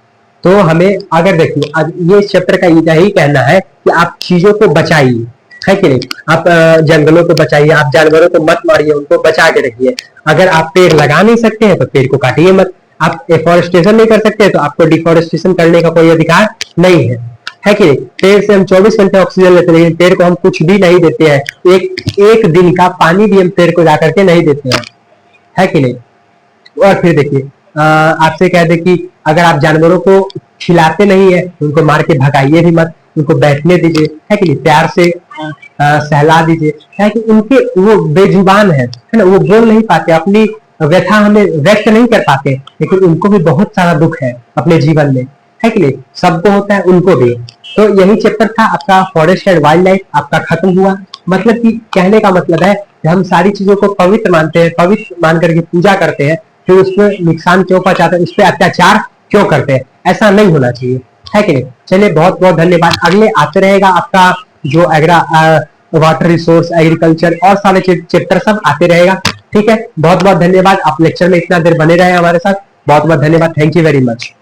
तो हमें अगर देखिए, अब ये चैप्टर का यही कहना है कि आप चीजों को बचाइए, है कि नहीं, आप जंगलों को बचाइए, आप जानवरों को मत मारिए, उनको बचा के रखिए। अगर आप पेड़ लगा नहीं सकते हैं तो पेड़ को काटिए मत। आप एफोरेस्टेशन नहीं कर सकते तो आपको डिफोरेस्टेशन करने का कोई अधिकार नहीं है कि नहीं। पेड़ से हम 24 घंटे ऑक्सीजन लेते हैं, लेकिन पेड़ को हम कुछ भी नहीं देते हैं, एक दिन का पानी भी हम पेड़ को जाकर के नहीं देते हैं, है कि नहीं। और फिर देखिए, आपसे कह दे कि अगर आप जानवरों को खिलाते नहीं है उनको मार के भगाइए भी मत, उनको बैठने दीजिए, है कि नहीं, प्यार से सहला दीजिए, है कि उनके वो बेजुबान है ना, वो बोल नहीं पाते, अपनी व्यथा हमें व्यक्त नहीं कर पाते, लेकिन उनको भी बहुत सारा दुख है अपने जीवन में, है कि नहीं, सबको होता है, उनको भी। तो यही चैप्टर था आपका फॉरेस्ट एंड वाइल्ड लाइफ, आपका खत्म हुआ। मतलब कि कहने का मतलब है कि हम सारी चीजों को पवित्र मानते हैं, पवित्र मान करके पूजा करते हैं, फिर उसमें नुकसान क्यों पहुंचाते हैं, उस पर अत्याचार क्यों करते हैं, ऐसा नहीं होना चाहिए, है कि नहीं। चलिए, बहुत बहुत धन्यवाद। अगले आते रहेगा आपका जो वाटर रिसोर्स, एग्रीकल्चर और सारे चैप्टर सब आते रहेगा, ठीक है। बहुत बहुत धन्यवाद, आप लेक्चर में इतना देर बने रहे हमारे साथ, बहुत बहुत धन्यवाद, थैंक यू वेरी मच।